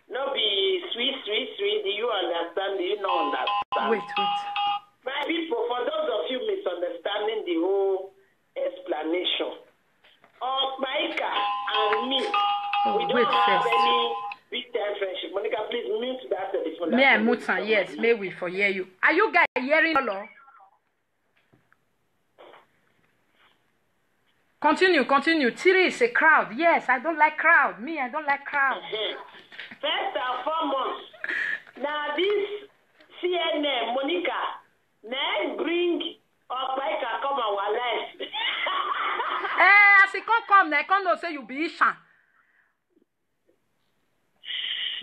No be sweet. Do you understand? Do you not understand? Wait. My people, for those of you misunderstanding the whole explanation, Baika and me, we don't have any big time friendship. Monica, please mute that telephone. May I mute her? Yes, may we for hear you. Are you guys hearing Lolo? Continue. Tiri is a crowd. Yes, I don't like crowd. Me, I don't like crowd. First and foremost, now this CNN, Monica, now bring Baika come our life. As he come, I can't say you be Ishan.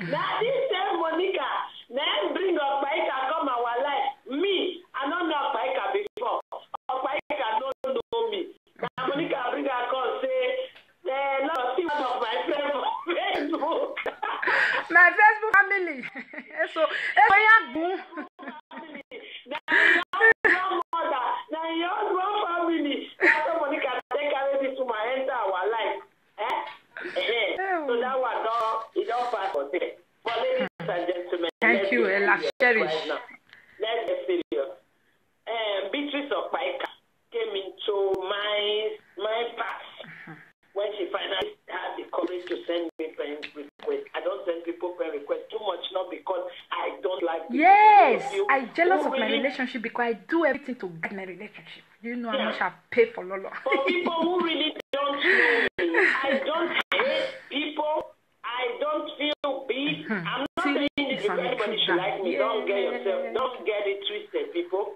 Now this same Monica, now bring Baika come our life. Me, I don't know Baika before. Baika don't know me. Now Monica bring her call say, no, see one of my friends on Facebook. My Facebook family. So, now your family. That's Monica take carry this to my enter our life. So that one it don't pass for there. But ladies and gentlemen, thank you, Ella Cherish. Right now. Let's get serious. Beatrice of Paika came into my past when she finally had the courage to send me friend request. I don't send people friend request too much, not because I don't like people. Yeah. Yes, I jealous of my relationship because I do everything to get my relationship. You know how much I pay for Lolo. For people who really don't know me, I don't hate people. I don't feel big. I'm not saying this because anybody should like me. Don't get it twisted, people.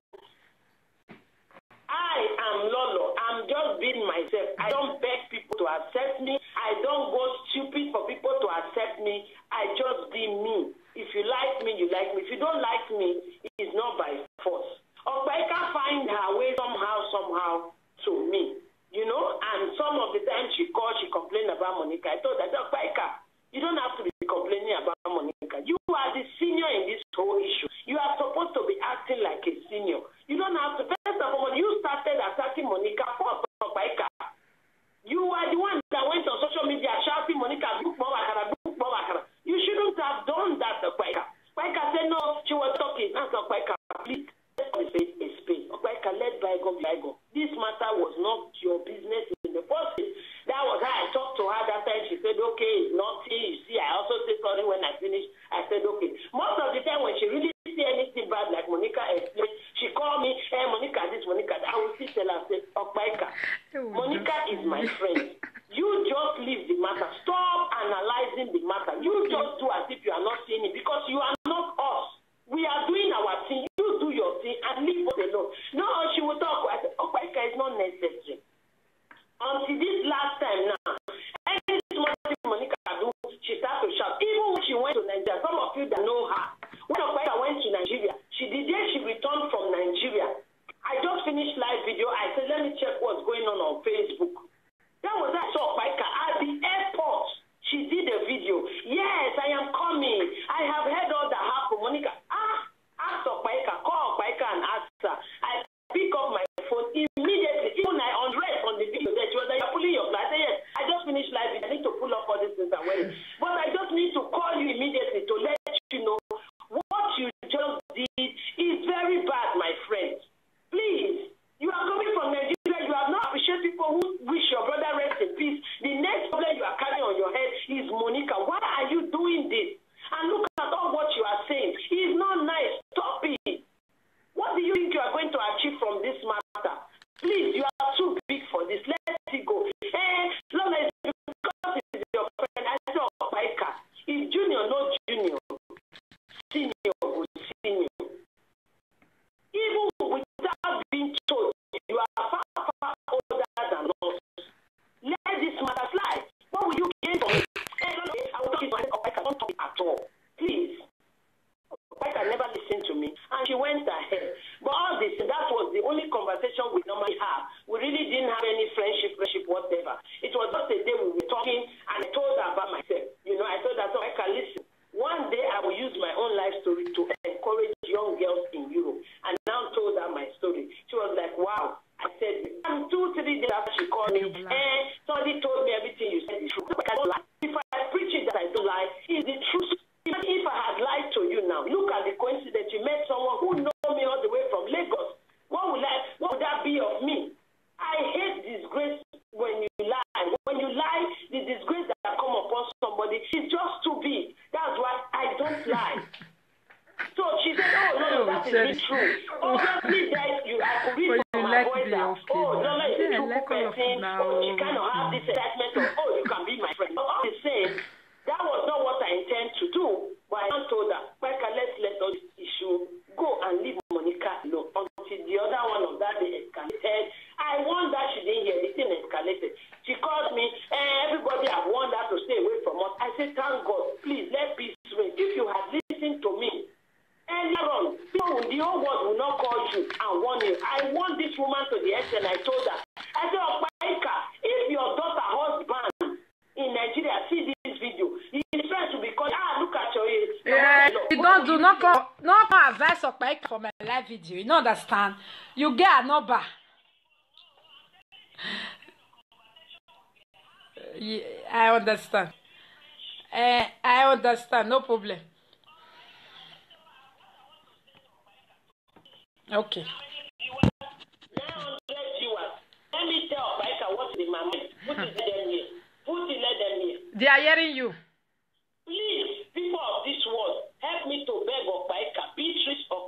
I am Lolo. I'm just being myself. I don't beg people to accept me. I don't go stupid for people to accept me. I just be me. If you like me, you like me. If you don't like me, it's not by force. Okpaika find her way somehow to me. You know, and some of the time she complained about Monica. I told her, Okpaika, you don't have to be complaining about Monica. You are the senior in this whole issue. You are supposed to be acting like a senior. You don't have to. First of all, you started attacking Monica for Okpaika. You are the one that went on social media shouting Monica, book more Wakara. You shouldn't have done that, Okpaika. Okpaika said no, she was talking. That's Okpaika. Please, let me say a space. Okpaika, let bygone be bygone. This matter was not your business in the first place. That was how I talked to her that time. She said, okay, it's nothing. You see, I also said sorry when I finished. I said, okay. Most of the time when she really see anything bad, like Monica explained, she called me, hey, Monica this, Monica that. I will still tell her, say, Okpaika, Monica is my friend. You just leave the matter. Stop analyzing the matter. You just do as if you are not seeing it because you are not us. We are doing our thing. You do your thing and leave us alone. No, she will talk. I said, Okpaika is not necessary. Until this last time now, any small thing Monica do, she started to shout. Even when she went to Nigeria, some of you that know her, when Okpaika went to Nigeria, she returned from Nigeria. I just finished live video. I said, let me check what's going on Facebook. That was I saw Okpaika at the airport. She did a video. Yes, I am coming. I have heard all that happened. Monica, ask Okpaika, call Okpaika and ask her. I pick up my phone immediately. Even I undressed on the video that she was like, you're pulling your flight. I said, yes, I just finished live video. I need to pull up all these things I'm wearing. But I just need to call you immediately to let you know what you just did is very bad, my friend. Please, you are coming from Nigeria. You have not appreciated people who wish your brother rest in peace. The next problem you are carrying on your head is Monica. Why are you doing this? And look at all what you are saying. It's not nice. Stop it. What do you think you are going to achieve from this matter? Please, you are too big for this. Let it go. Long as because it's your friend, I say Okpaika. If junior, no junior. Senior, go senior. Even without being told, you are far older than us. Let this matter slide. What will you gain from it? I will talk to Okpaika. Don't talk at all. Please. Okpaika never listened to me, and she went ahead. But all this, that was the only conversation we normally have. We really didn't have any friendship, whatever. It was just a day we were talking, and I told her about myself. You know, I told her, so I can listen. One day I will use my own life story to encourage young girls in Europe. And now told her my story. She was like, wow. I said, and 2-3 days after she called me, somebody told me everything you said is true. I don't lie. If I preach it that I don't lie, it's the truth. Even if I had lied to you now, look at the coincidence. You met someone who knows me all the way from Lagos. What would that be of me? I hate disgrace when you lie. When you lie, the disgrace that come upon somebody is just too big. That's why I don't lie. So she said, oh, no, that is not true. Obviously, that I could read from my voice that, oh, Lola is a true person. Oh, she kind of have this excitement of, oh, you can be my friend. But all the same, that was not what I intend to do. But I told her, Becca, let's let all this issue go and leave Monica alone until the other one of that day escalated. I warned that she didn't hear, the thing escalated. She called me, everybody have warned her to stay away from us. I said, thank God, please, let peace reign. If you had listened to me, earlier on, the whole world will not call you and warn you. I warned this woman to the extent I told her. I said, Okpaika, if your daughter husband in Nigeria see this video, he is trying to be called, look at your age. Yeah, you don't do not advice Okpaika for my live video. You don't understand? You get a number. Yeah, I understand. I understand. No problem. Okay. Now, let me tell Okpaika what's in my mind. Put it them here. Put it let them here. They are hearing you. Please, people of this world, help me to beg Okpaika, Beatrice Okpaika.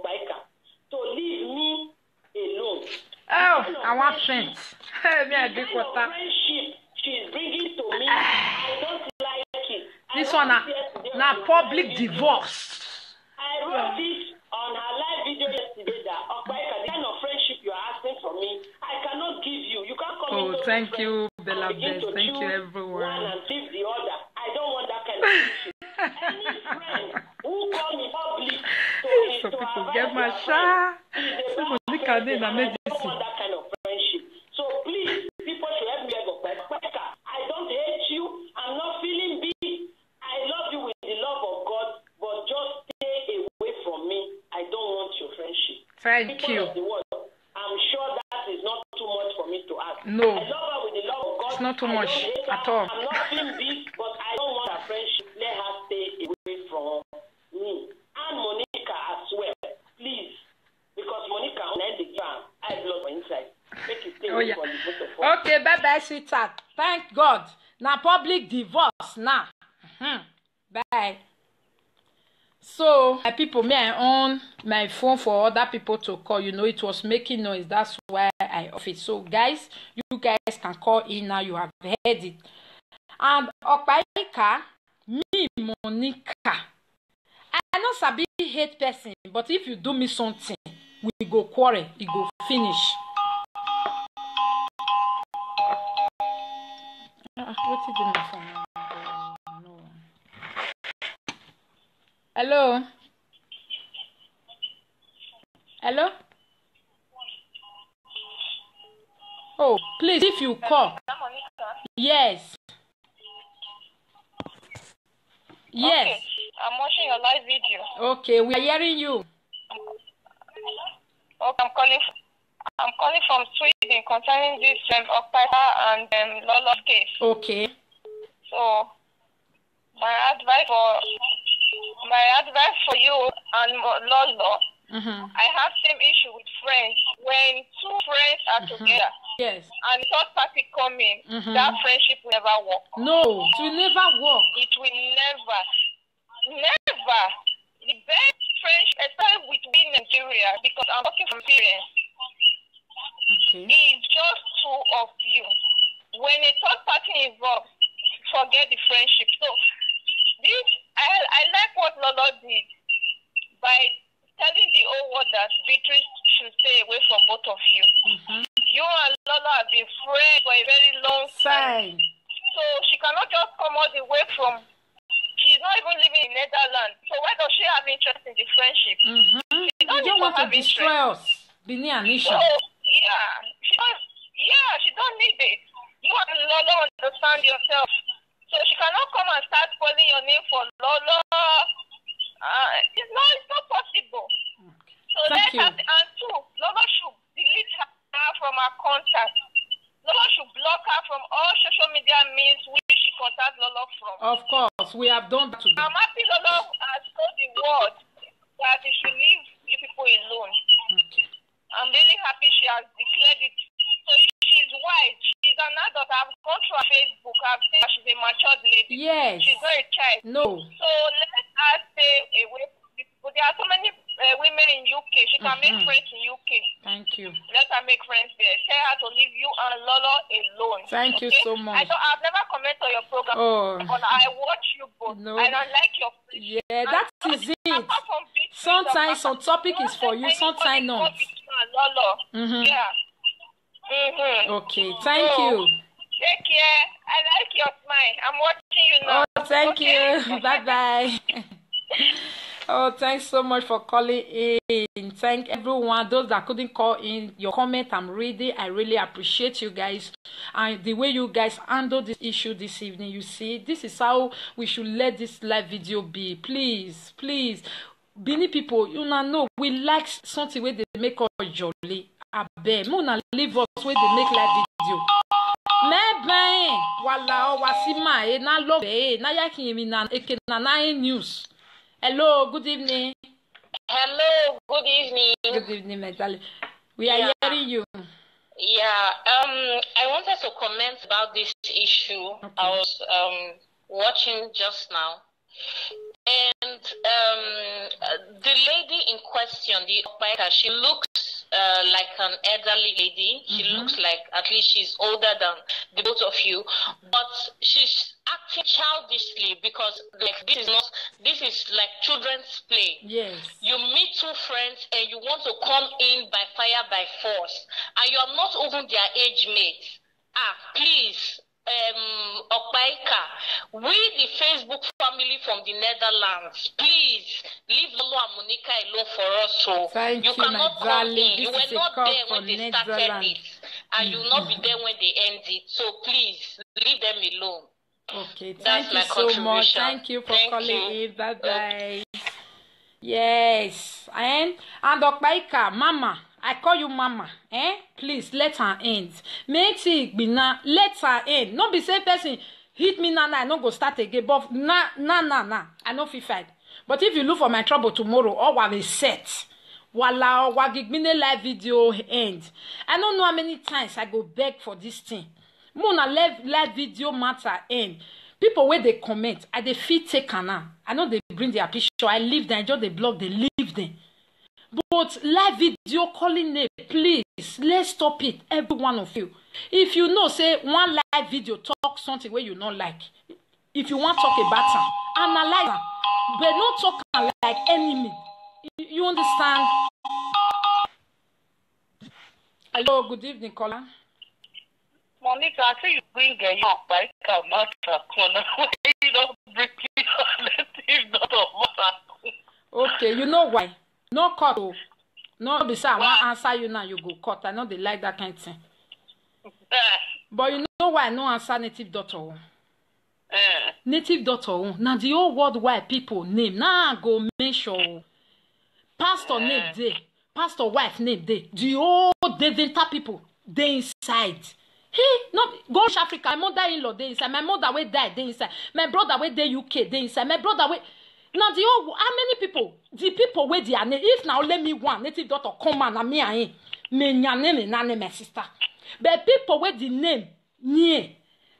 I want friends. Me, I drink kind of water. friendship she's bringing to me, I don't like it. This one, now public divorce. I wrote it on her live video yesterday that Okpaika, the kind of friendship you're asking for me, I cannot give you. You can't come Oh, into thank friends you, and Bella begin Best. to Thank you, choose everyone. one and leave the other. I don't want that kind of friendship. Any friend who come in public So to people advise get my their shot. friend is a So bad Monica friend, did and na I don't medicine. want that kind of friendship. So please, people should help me beg Okpaika. I don't hate you. I'm not feeling big. I love you with the love of God, but just stay away from me. I don't want your friendship. Thank People you. of the world, I'm sure that is not too much for me to ask. No. I love her with the love of God. It's not too I much don't hate her. at all. I'm not feeling big, but I don't want her friendship. Let her stay away from me. And Monica as well, please. Because Monica on the ground, I have blood for inside. Make it stay Oh, away yeah. from the both of us. Okay, bye-bye, sweetheart. Thank God. Now public divorce now. Bye. So, my people, me, I on my phone for other people to call. You know, it was making noise. That's why I off it. So, guys, you guys can call in now. You have heard it. And Okpaika, me, Monica, I know sabi hate person, but if you do me something, we go quarrel. It go finish. What is the phone? No. Hello. Hello. Oh, please, if you call. Yes. Yes. Okay. I'm watching your live video. Okay, we are hearing you. Okay, I'm calling from Sweden concerning this Okpaika and Lolo's case. Okay. So my advice for you and Lolo, I have same issue with friends. When two friends are together Yes. and third party come in, that friendship will never work. No, it will never work. It will never. The best friendship, especially with we Nigeria, because I'm working from experience, Okay. is just two of you. When a third party involved, forget the friendship. So this, I like what Lolo did by telling the whole world that Beatrice should stay away from both of you. You and Lolo have been friends for a very long time. So she cannot just come all the way from, she's not even living in Netherlands. So why does she have interest in the friendship? She don't want to destroy us, Bini and Nisha. So, she don't need it. You and Lolo understand yourself. So she cannot come and start calling your name for Lolo. It's not possible. Okay. So Thank you. And two, Lolo should delete her from her contact. Lolo should block her from all social media means which she contacts Lolo from. Of course, we have done that today. I'm happy Lolo has told the world that he should leave you people alone. Okay. I'm really happy she has declared it. So she's wise. She's an adult. I've gone through her Facebook. I've seen her. She's a matured lady. Yes. She's not a child. No. So let her stay away from people. There are so many women in UK. She can make friends in UK. Thank you. Let her make friends there. Tell her to leave you and Lolo alone. Thank you so much. I've never commented on your program. Oh. But I watch you both. No. I don't like your friendship. Yeah, that is it. Sometimes some topic is for you, sometimes not. Yeah. Okay, thank you. Take care. I like your smile. I'm watching you now. Oh, thank you. Bye-bye. Oh, thanks so much for calling in. Thank everyone. Those that couldn't call in, your comment I'm reading. I really appreciate you guys. And the way you guys handle this issue this evening, you see, this is how we should let this live video be. Please, please. Bini people, you know, we like something where they make us jolly. Abe, muna leave us where they make live video. Mebe, wala o wasima e na lo be na yakin mi na eke na news. Hello, good evening. Hello, good evening. Good evening, my darling. We are hearing you. Yeah, I wanted to comment about this issue. Okay. I was watching just now. And the lady in question, the Okpaika, she looks like an elderly lady. She looks like at least she's older than the both of you, but she's acting childishly because like this is like children's play. Yes. You meet two friends and you want to come in by fire by force, and you are not even their age mates. Please, Okpaika, we the Facebook family from the Netherlands, please leave Lolo and Monica alone for us. So Thank you, cannot my come darling. in. You This is were a not call there for when they started Netherlands. it, and you will not be there when they end it. So please leave them alone. Okay, That's thank you my so much. contribution. Thank you for Thank calling you. in. Bye bye. Yes, and Okpaika, Mama, I call you Mama. Please let her end. Make it be now. Let her end. No be say person hit me now. I no go start again. But nah. I no fit fight. But if you look for my trouble tomorrow, all will be set. Wala wagigbine live video end. I don't know how many times I go beg for this thing. Mona live video matter end. People where they comment, I they fit take now. I know they bring their picture. I leave them, just they block, they leave them. But live video calling name, please, let's stop it, every one of you. If you know, say one live video talk something where you not like. If you want to talk about them, analyze them, but not talk like enemy. You understand? Hello, good evening, caller. Monica, I say you bring a young bike matter corner. You don't bring it relative, not a matter. Okay, you know why? No cut. No, besides, I want answer you now, you go cut. I know they like that kind of thing. But you know why I no answer native daughter? Native daughter. Now the whole worldwide people name. Now go make sure. Pastor name day. Pastor wife name day. The whole Deventer people, they inside. Hey, no, go to Africa. My mother-in-law, they inside. My mother will die, they inside. My brother will die UK, they inside. My brother will. Now the whole, how many people? The people where they are. If now let me one native daughter come and me and me nyane me nane my sister. But people where the name near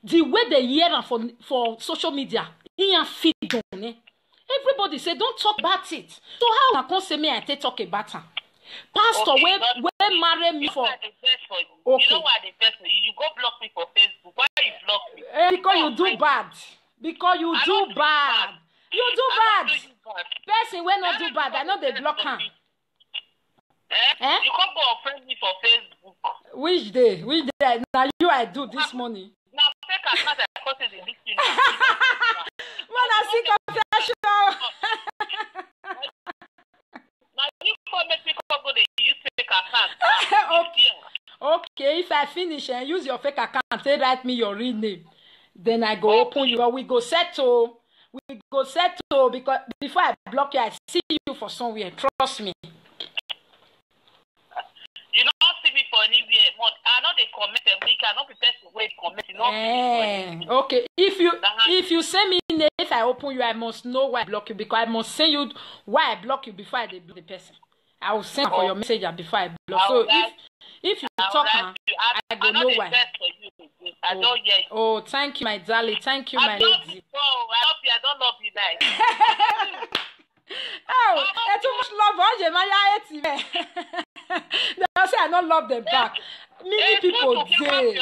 the way they hear for social media, in feed on. Everybody say don't talk about it. So how I can say me I talk about her? Pastor, Okay, where marry me for? Okay. Okay. You know why the best for you? You go block me for Facebook. Why you block me? Because you do bad. Because you do bad. You do bad. Person when not do bad, I know they block her. You can't go and friend me for Facebook. Which day? Which day? Now you I do this morning. Now fake account I posted in this thing. Man, I see confession. Now you come make me go they use fake account. Okay, if I finish and use your fake account, say write me your real name. Then I go open you. We go settle. We go settle because before I block you, I see you for somewhere. Trust me. You don't see me for anywhere. I know they comment and we cannot prepare to wait comment. Okay. If you send me name, if I open you, I must know why I block you because I must send you why I block you before I block the person. I will send for your message before I block. So if you talk, I go know why. I don't hear you. Oh, thank you, my darling. Thank you, my lady. I don't love you, guys. Oh, it's too much love. Oh, you my they say I don't love them back. Many people say.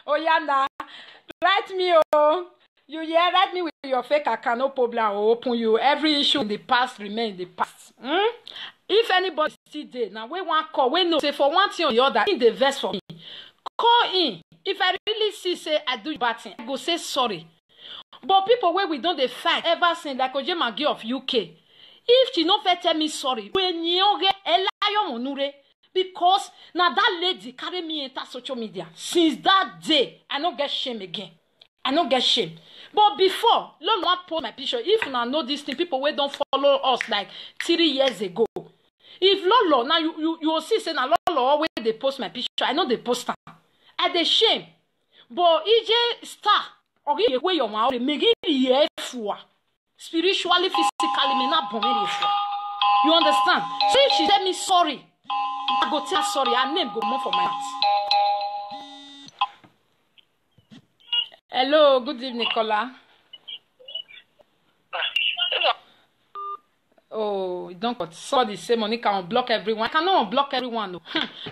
Oh, Yana, write me, oh. You write me with your fake account, no problem. I will open you. Every issue in the past remain in the past. If anybody still there, now we want call. We know say for one thing or the other, in the verse for me. Call in. If I really see say I do bad thing, I go say sorry. But people where we don't they fight ever since like Oje Magi of UK. If she no fit tell me sorry, when you get Elayo Monure, because now that lady carry me into social media. Since that day, I don't get shame again. I don't get shame. But before, Lolo post my picture. If you know this thing, people who don't follow us like 3 years ago. If Lolo, now you will see say now Lolo always they post my picture. I know they post her. I dey shame. But EJ star or where your mouth make it spiritually, physically, me not bomb you understand? So if she tell me sorry, I go tell sorry, her name go more for my mouth. Hello, good evening, caller. Oh, don't put somebody say Monica unblock everyone. I cannot unblock everyone. No.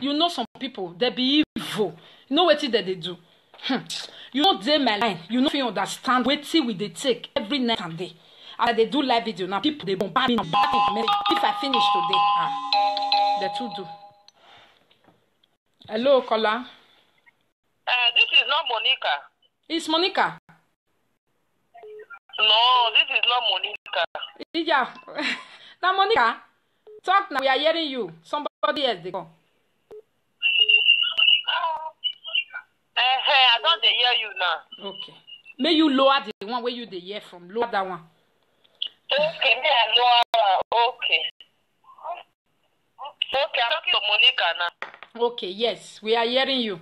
You know some people, they be evil. You know what they do. You know they my line. You know if you understand what we they take every night and day. As they do live video now, people they bombard me. If I finish today, they too do. Hello, caller. This is not Monica. It's Monica. No, this is not Monica. Yeah. Now, Monica, talk now. We are hearing you. Somebody else, they go. I don't hear you now. Okay. May you lower the one where you the hear from. Lower that one. Okay, may I lower? Okay. Okay, I'm talking to Monica now. Okay, yes. We are hearing you.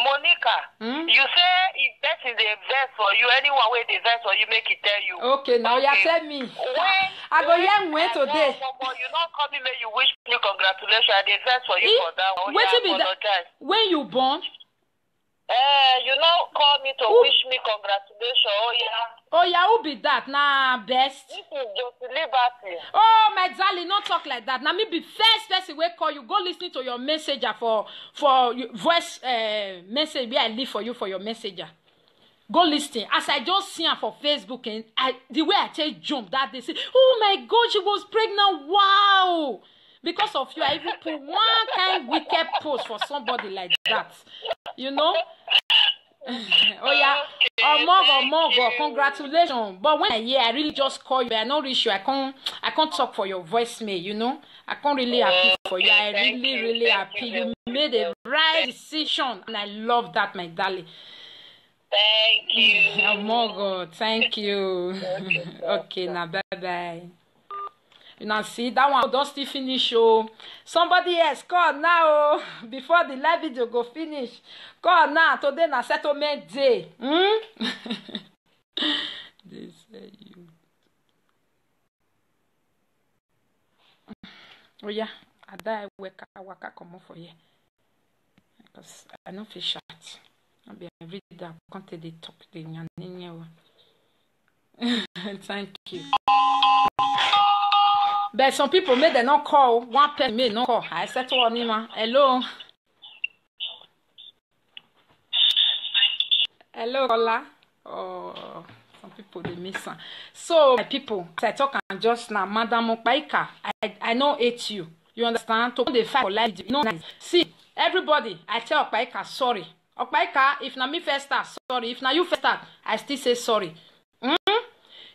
Monica, you say if that is a verse for you, anyone with the verse for you, make it tell you. Okay, now you tell me. I go young way today. You not call me, you wish me congratulations. The verse for you for that one. Wait till that. When you born? You not call me to wish me congratulations. Oh yeah. Oh yeah, who be that? Nah, best. This is just Liberty. Oh my darling, not talk like that. Now me be first person we call you. Go listen to your messenger for voice message where I leave for you for your messenger. Go listen. As I just see her for Facebook and the way I take jump that they say, oh my God, she was pregnant. Wow. Because of you, I even put one kind wicked post for somebody like that. You know? Oh yeah. Omogo, congratulations. But when I hear, I really just call you. I not reach you. I can't talk for your voicemail, you know. I can't really happy for you. I really happy. You made a right decision. And I love that, my darling. Thank you. Omogo, thank you. Okay, now bye-bye. You now see that one don't still finish. Oh, somebody else call now. Before the live video go finish, call now. Today na settlement day. They say you. Oh yeah, I die waka come for you because I no feel shot. I be every day I can't take the talk the nyanyo. Thank you. But some people may they not call. One person may not call. I said to Anima, hello. Hello, caller. Oh, some people they miss her. So, my people, I talk and just now, Madam Okpaika, I know hate you. You understand? To the fight for life, you know. See, everybody, I tell Okpaika sorry. Okpaika, if na me first start, sorry. If na you first start, I still say sorry.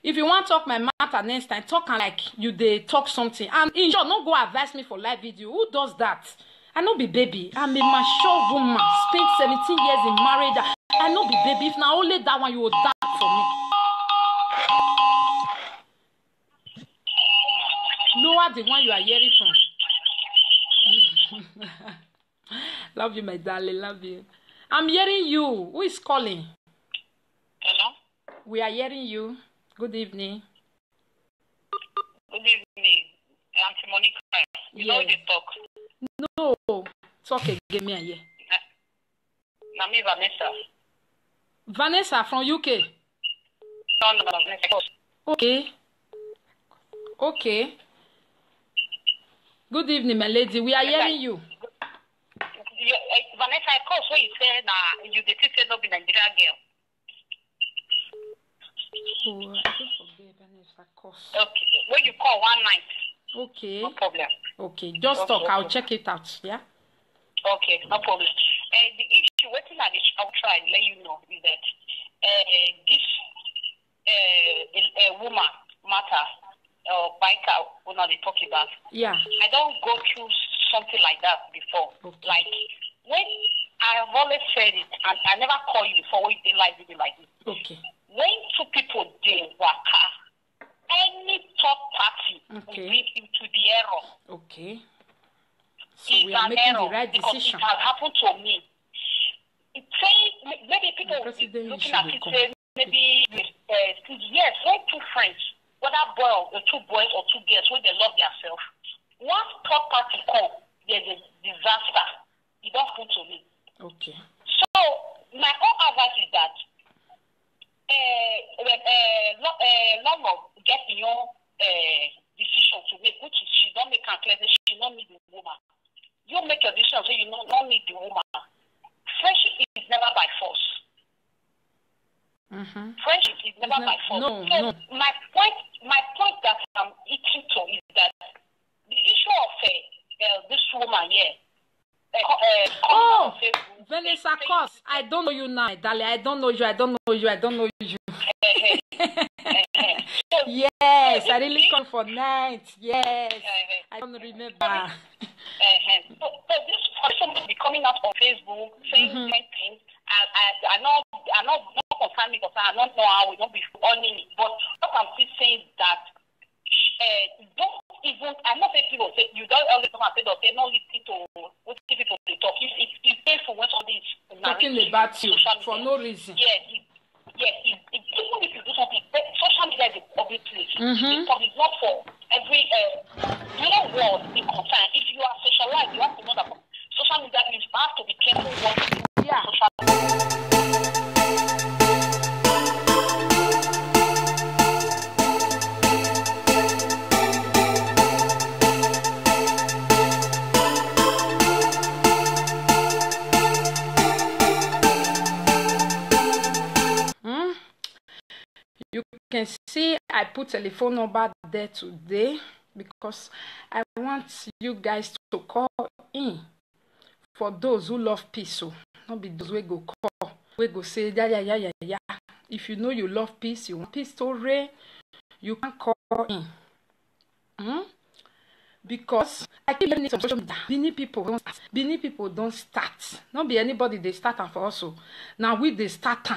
If you want to talk my matter next time, talk like you they talk something. And in short, not go advise me for live video. Who does that? I no be baby. I'm a mature woman. Spent 17 years in marriage. I no be baby. If now only that one you will die for me. Lower the one you are hearing from. Love you, my darling. Love you. I'm hearing you. Who is calling? Hello? We are hearing you. Good evening. Good evening. Auntie Monica. You know they talk. No. Talk again, me here. Nami Vanessa. Vanessa from UK. No, Vanessa. Okay. Good evening, my lady. We are hearing you. Vanessa, I call so you say you the teacher no be Nigerian girl. Oh, I don't forget Vanessa course. Okay. When you call one night. Okay. No problem. Okay. Just talk. I'll check it out. Yeah. Okay. No problem. The issue, what I'll try and let you know is that this woman matter biker we're not talking about. Yeah. I don't go through something like that before. Okay. Like when I've always said it, and I never call you before when you like video like this. Okay. When two people they waka, any third party will bring you to the error. Okay. So it's we are making the right decision. It has happened to me. It says maybe people looking at it say maybe yes, when two friends, whether boy or two boys or two girls, when they love themselves, once third party come, there's a disaster. It don't happen to me. Okay. So my own advice is that long of getting your decision to make, which is she don't make her clear that she don't need the woman. You make your decision, so you don't need the woman. Friendship is never by force. Friendship is never by force. No, so no. My point that I'm eating to is that the issue of this woman here. Vanessa Cos, I don't know you now, darling. I don't know you. Yes, I really come for night. Yes, I don't remember. So this for somebody be coming out on Facebook saying things. I'm not confirming because I don't know how we don't be owning it. But what I'm still saying that don't even. I'm not saying people say you don't always come and say okay, not listen to what people they talk. It's painful when somebody is talking about you for no reason. Yes, even if you do something, social media is a public place. It's not for every real world in concern. If you are socialized, you have to know that social media means you have to be careful what you do on social media. You can see I put telephone number there today because I want you guys to call in for those who love peace. So not be those we go call, we go say yeah. If you know you love peace, you want peace to reign, you can call in. Because I keep learning some social media. Benin people don't start. Not be anybody they start and for also. Now we they start.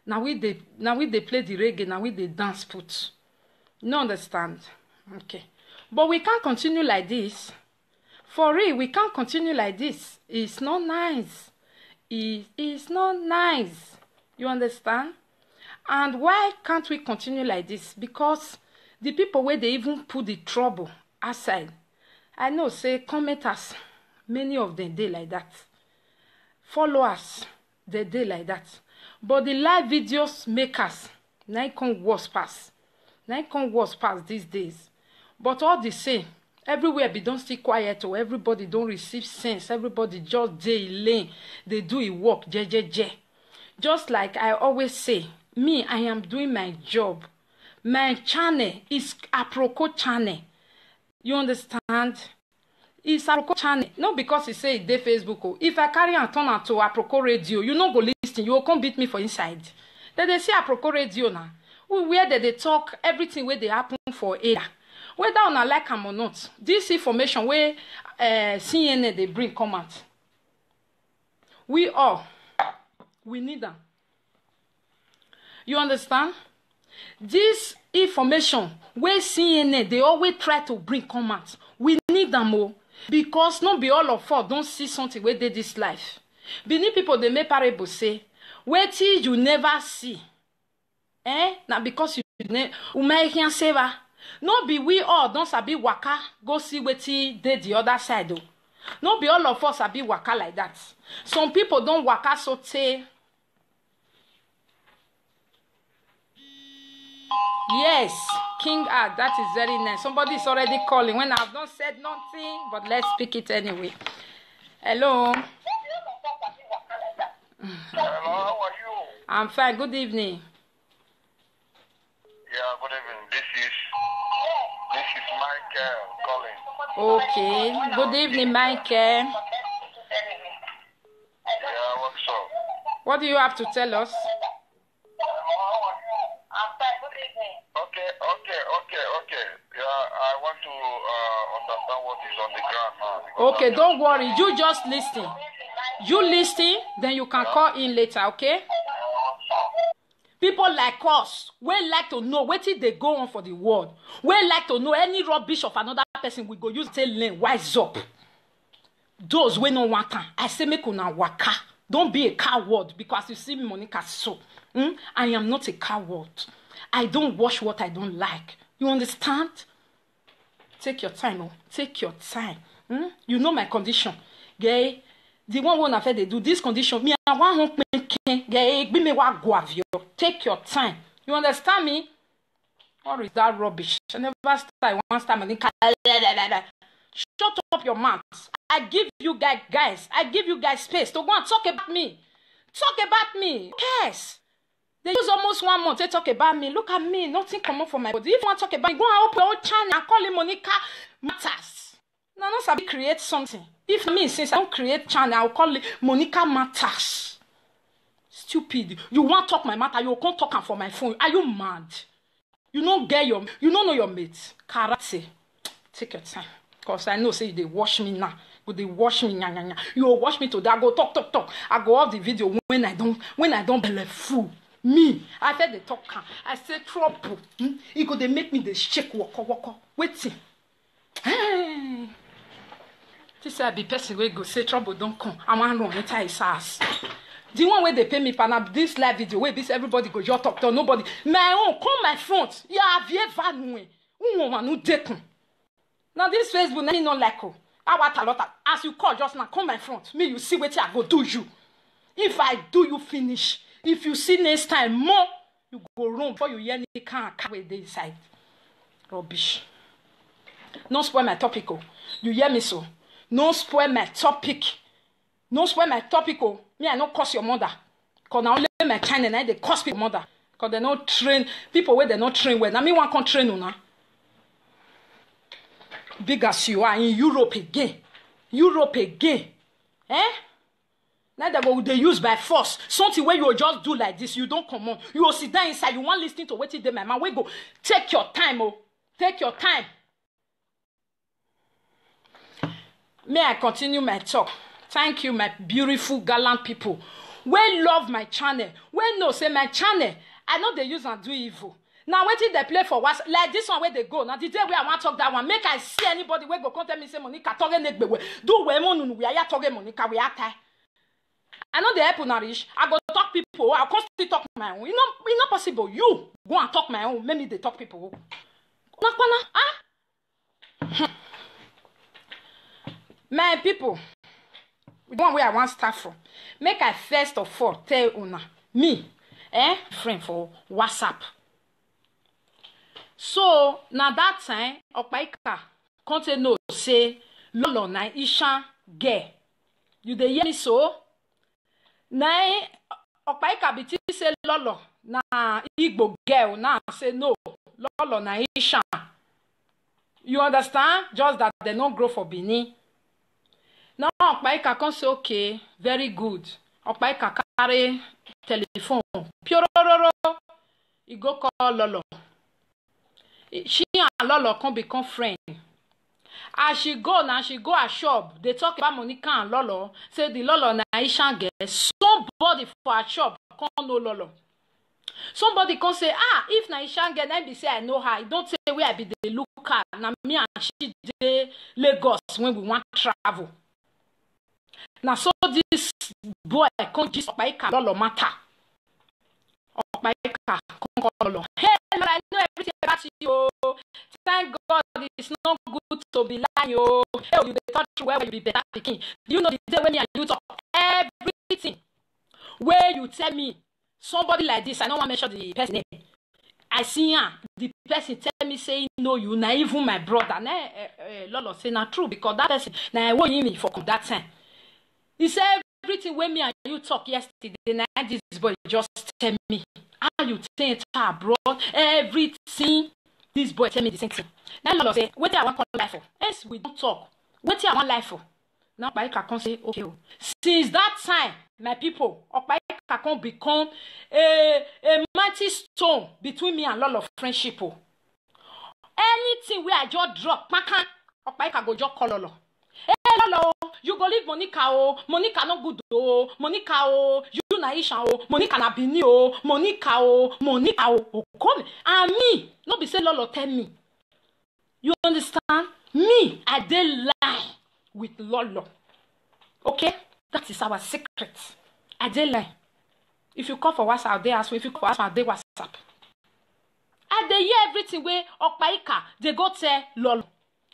Now we they play the reggae, now we they dance put. You don't understand? Okay. But we can't continue like this. For real, we can't continue like this. It's not nice. It's not nice. You understand? And why can't we continue like this? Because the people where they even put the trouble aside. I know, say, commenters, many of them they like that. Followers, they like that. But the live videos makers, now come worse pass. Now come worse pass these days. But all the same, everywhere be don't stay quiet or everybody don't receive sense. Everybody just day lane. They do it work, Just like I always say, me, I am doing my job. My channel is Aproko channel. You understand? It's Aproko channel. Not because he say it dey Facebook. Oh. If I carry and turn on to Aproko radio, you no go listen. You will come beat me for inside. Then they say Aproko radio now. Where they talk everything where they happen for air. Whether on a like am or not. This information where CNN they bring come out. We need them. You understand? This information where CNN they always try to bring come out. We need them more. Because not be all of us don't see something where they this life. Benin people they make parable say, wait till you never see. Now because you can say no be we all don't sabi waka go see wetin dey the other side though. No be all of us sabi waka like that. Some people don't waka so say. Yes, King Art, that is very nice. Somebody is already calling when I've not said nothing, but let's speak it anyway. Hello. Hello, how are you? I'm fine. Good evening. Yeah, good evening. This is Michael calling. Okay. Good evening, Michael. Yeah, what's up? What do you have to tell us? Okay. Yeah, I want to understand what is on the ground now. Okay, don't worry. You just listen. You listen, then you can call in later, okay? People like us, we like to know what they go on for the world. We like to know any rubbish of another person we go use tell them wise up. Those we no want time. I say make una waka. Don't be a coward because you see me, Monica, so. I am not a coward. I don't watch what I don't like. You understand? Take your time, oh. Take your time. You know my condition. Gay, the one when I they do this condition, me I want gay, be me wa go avio. Take your time. You understand me? What is that rubbish? I never start one time and shut up your mouth. I give you guys, I give you guys space to go and talk about me. Talk about me. Yes. They use almost 1 month to talk about me. Look at me. Nothing come up for my body. If you want to talk about me, go and open your own channel and call it Monica Matters. Now, not sabi create something. If me, since I don't create channel, I'll call it Monica Matters. Stupid. You want to talk my matter, you can't talk for my phone. Are you mad? You don't know your mates. Karate. Take your time. Because I know, say, they wash me now. But they wash me, You will wash me today. I go talk. I go off the video when I don't belly full. Me, I said the talk. I said trouble. It could they make me the shake walk. Waiting. Hey. This I be person where go say trouble don't come. I want run enter his ass. The one where they pay me for this live video where this everybody go your talk to nobody. My own come my front. Yeah, vie vanoué. Want no dekun. Now this Facebook na no like oh. I want a lot. As you call just now, come my front. Me you see what I go do you. If I do you finish. If you see next time more, you go wrong before you hear any can't carry the inside. Rubbish. No spoil my topic. Oh. You hear me so? No spoil my topic. No spoil my topic. Oh. Me, I don't curse your mother. Because now only my channel and they curse your mother. Because they don't train people where they not train well. Now me one can't train you now. Big as you are in Europe again. Eh? Now they use by force. Something where you just do like this, you don't come on. You will sit down inside. You want listening to what it my man. We go. Take your time, oh. Take your time. May I continue my talk? Thank you, my beautiful, gallant people. We love my channel. We know, say my channel. I know they use and do evil. Now, what did they play for? What like this one where they go? Now, the day where I want to talk that one, make I see anybody where go come tell me say Monica talking neck do we monunu we are talking Monica we are tie. I know the help now rich. I go talk people. I'll constantly talk my own. It's not possible. You go and talk my own. Maybe they talk people. My people, the one where I want to start from. Make I first of all tell una me, friend for WhatsApp. So now that time, Opaika can't know say Lolo na Ishan gay. You dey hear me so? Na Opaika biti say Lolo na Igbo girl na say no Lolo na Ishan. You understand? Just that they don't grow for Benin. Now Opaika can say okay, very good. Opaika carry telephone. Piororo. He go call Lolo. She and Lolo can become friends. As she go now, she go a shop. They talk about Monica and Lolo. Say the Lolo na Ishan girl. Somebody for a shop can't know Lolo. Somebody can say, if na Ishan girl, I be say I know her. Don't say where I be the look at. Now me and she dey Lagos when we want to travel. Now so this boy can't just Opaika Lolo matter. Opaika can't call Lolo. Hey, Lolo, I know everything about you. Thank God it's not good to be lying. Oh, you dey touch where you be better picking. You know the day when me and you talk everything. Where you tell me somebody like this, I don't want to mention the person name. I see her. The person tell me say no, you na even my brother. Lolo say na true because that person na I want me for that time. He said everything when me and you talk yesterday. Now this boy just tell me how you think abroad everything. This boy tell me the same thing. Now Lolo say, what I want to life for? Yes, we don't talk. What I want life for? Now Opaika can say, okay. Since that time, my people, Opaika can become a mighty stone between me and Lolo friendship. Anything where I just drop, Opaika go just call Lolo. Hey Lolo, you go leave Monica oh, Monica no good oh, Monica oh, you na Ishan oh, Monica na Bini oh, Monica oh, come and me, no be say Lolo tell me. You understand? Me, I dey lie with Lolo. Okay? That is our secret. I dey lie. If you call for WhatsApp, they ask me. If you call for WhatsApp, they WhatsApp. I dey hear everything where Opaika, they go tell Lolo.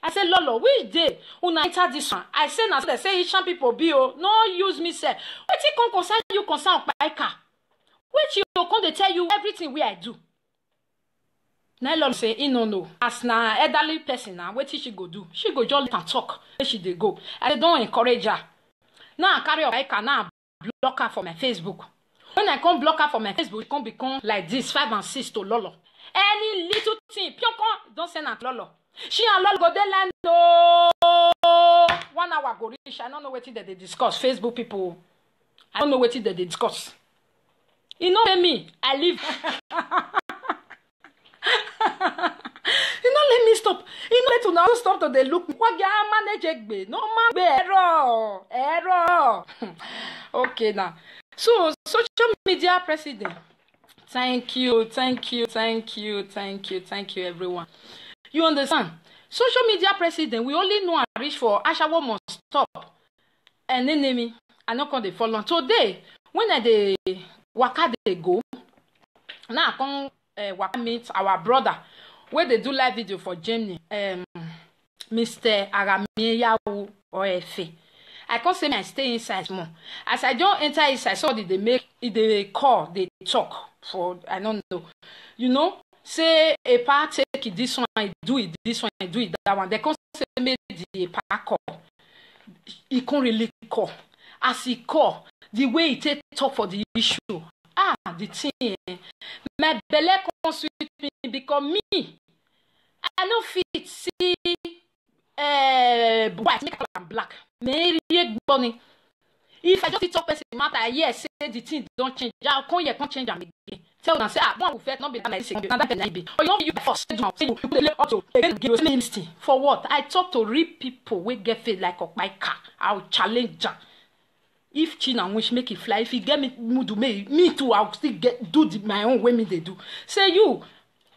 I say, Lolo, which day una enter this one? I say, now they say Ishan people be oh, no use me say. What you can concern you concern Opaika? Which you come they tell you everything where I do. Now Lolo say he no know. As na elderly person now, what she go do? She go just let her talk. Where she dey go? I don't encourage her. Now I carry her bike and now block her for my Facebook. When I come block her for my Facebook, it can become like this 5 and 6 to Lolo. Any little thing, don't send her to Lolo. She and Lolo go there land. No, 1 hour go reach. I don't know what they discuss. Facebook people, I don't know what they discuss. You know me, I live. You know, let me stop. You know, let now stop to the look. What you manage? No man, error. Okay now. So social media president. Thank you, everyone. You understand? Social media president, we only know and reach for Ashawo must stop. And enemy, I not going to follow. Today, when I waka they go, now I come waka meet our brother, where they do live video for Germany, Mr. Arameyawu Oefe. I can't say I stay inside more. As I don't enter inside, so did they make they call, they talk for I don't know. You know, say a part take it this one, I do it, this one, I do it, that one. They can't say maybe the part call. He can't really call. As he call, the way he take talk for the issue. The thing. My belly can't sweet me because me, I don't fit see white make am black. If I just talk person matter, yes, say the thing don't change. I can't change them again. Tell them say one will fit not be like this again. Or you know you first do you put the auto give me listing for what? I talk to real people we get fed like of my car. I'll challenge them. If China wish make it fly, if he get me do me too, I'll still my own way me they do. Say you.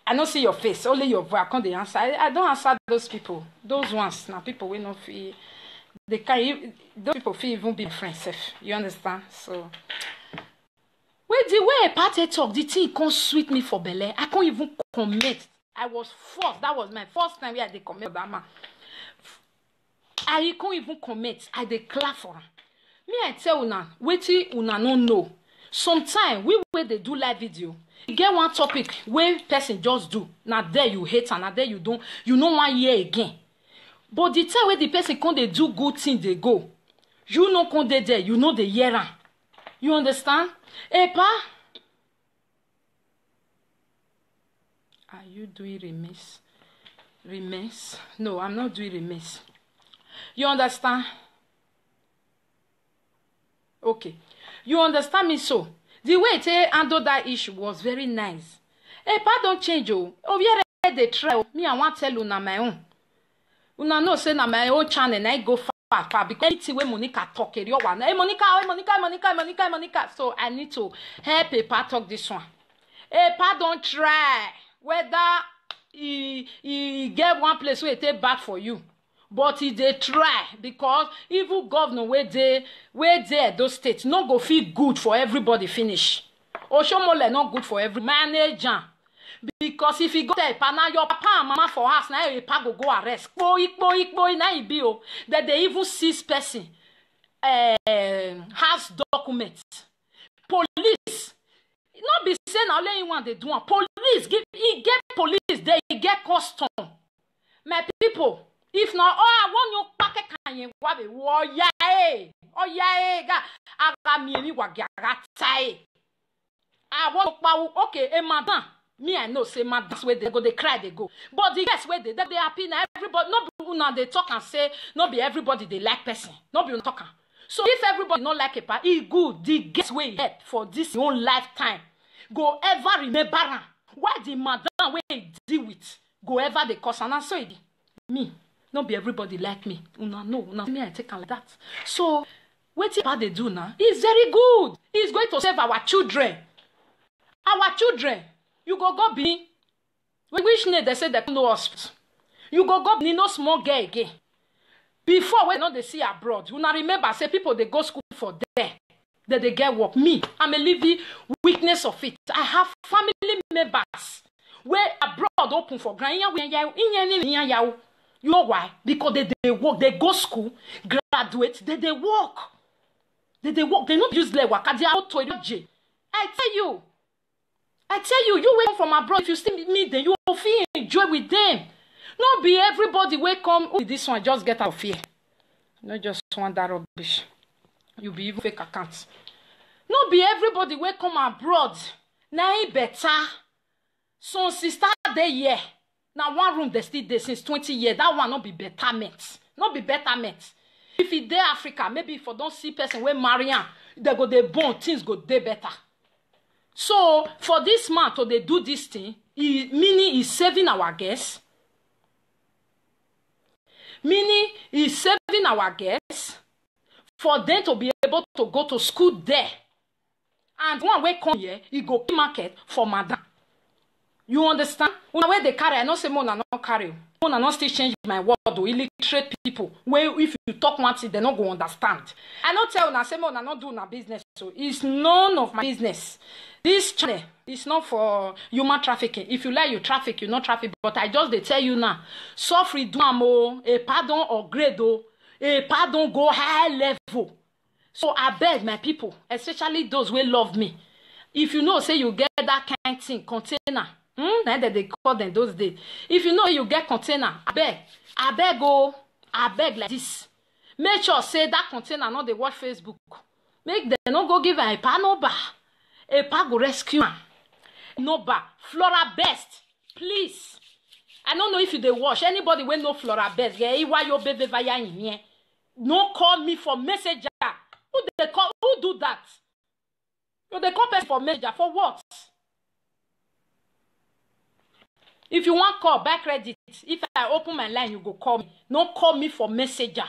I don't see your face, only your voice. I can't answer. I don't answer those people. Those ones now people will not feel. They can't. Those people feel even be friends. You understand? So, wait, the way a party talk, the thing can't sweet me for belly. I can't even commit. I was forced. That was my first time where I did commit that man. I can't even commit. I declare for her. Me, I tell una, waiting una no know. Sometimes we where they do live video. You get one topic where person just do. Now there you hate and now there you don't. You know 1 year again. But the time where the person can they do good thing they go. You know can they there. You know the year. You understand? Epa? Are you doing remiss? Remiss? No, I'm not doing remiss. You understand? Okay. You understand me so? The way they handle that issue was very nice. Epa don't change oh. Oh yeah, they try. Me I want tell una my own. Una know say na my own channel and I go far because anything when Monica talk it your one. Hey Monica. So I need to help Epa talk this one. Epa don't try. Whether he get one place where it take bad for you. But he dey try because even governor where they those states no go feel good for everybody finish. Oshomole not good for every manager. Because if you go there, now your papa and mama for us, now your papa go arrest. Boy, now you be that they even seize person has documents. Police. Not be saying only you want they do. Police he get police there, he get custom. My people. If not, I want your packet can you wabe? Oh yeah, I me wagatai. I want okay, madam. Me I know say madam where they go, they cry, they go. But the guys where they happy now. Everybody, no be una they talk and say, no be everybody they like person, no be una talking. So if everybody not like a part, he good. The guest way help for this own lifetime. Go ever remember why the madam where he deal with go ever the cause and so it me. Not be everybody like me. Una no, me I take like that. So, what they do now is very good. It's going to save our children. Our children. You go be. Which name they say they no hospital. You go be no small girl again. Before when they see abroad, you now remember say people they go school for there. That they get work. Me, I'm a living witness of it. I have family members where abroad open for grand. You know why? Because they work, they go school, graduate, they work. They work, they not use their work. They are to I tell you, I tell you, you wait from abroad. If you still meet them, you will feel enjoy with them. Not be everybody will come. Oh, this one just get out of here. Not just want that rubbish. You be even fake accounts. Not be everybody will come abroad. Now it better. So sister they here. Now one room they still there since 20 years. That one not be betterment. Not be betterment. If it dey Africa, maybe if you don't see person wey marry am, they go dey born, things go dey better. So for this man to dey do this thing, meaning he's saving our guests. Meaning he's saving our guests for them to be able to go to school there. And one way come here, he go market for madam. You understand? Una where they carry, I know say Mona not carry. Mona not still change my word to illiterate people. Where if you talk one thing, they not go understand. I not tell una say Mona not do na business. So it's none of my business. This channel is not for human trafficking. If you like you traffic, you not traffic. But I just they tell you now. Suffer do amo, a pardon or grade, a pardon go high level. So I beg my people, especially those who love me. If you know, say you get that kind of thing, container. That they call them those days. If you know you get container, I beg like this. Make sure say that container not they watch Facebook. Make them not go give a pa no ba. A pa go rescue man. No ba. Flora Best. Please. I don't know if you they watch. Anybody when no Flora Best. Yeah, you baby via in here. No call me for messenger. Who they call? Who do that? You they call person for messenger for what? If you want call back credit, if I open my line, you go call me. Don't call me for messenger.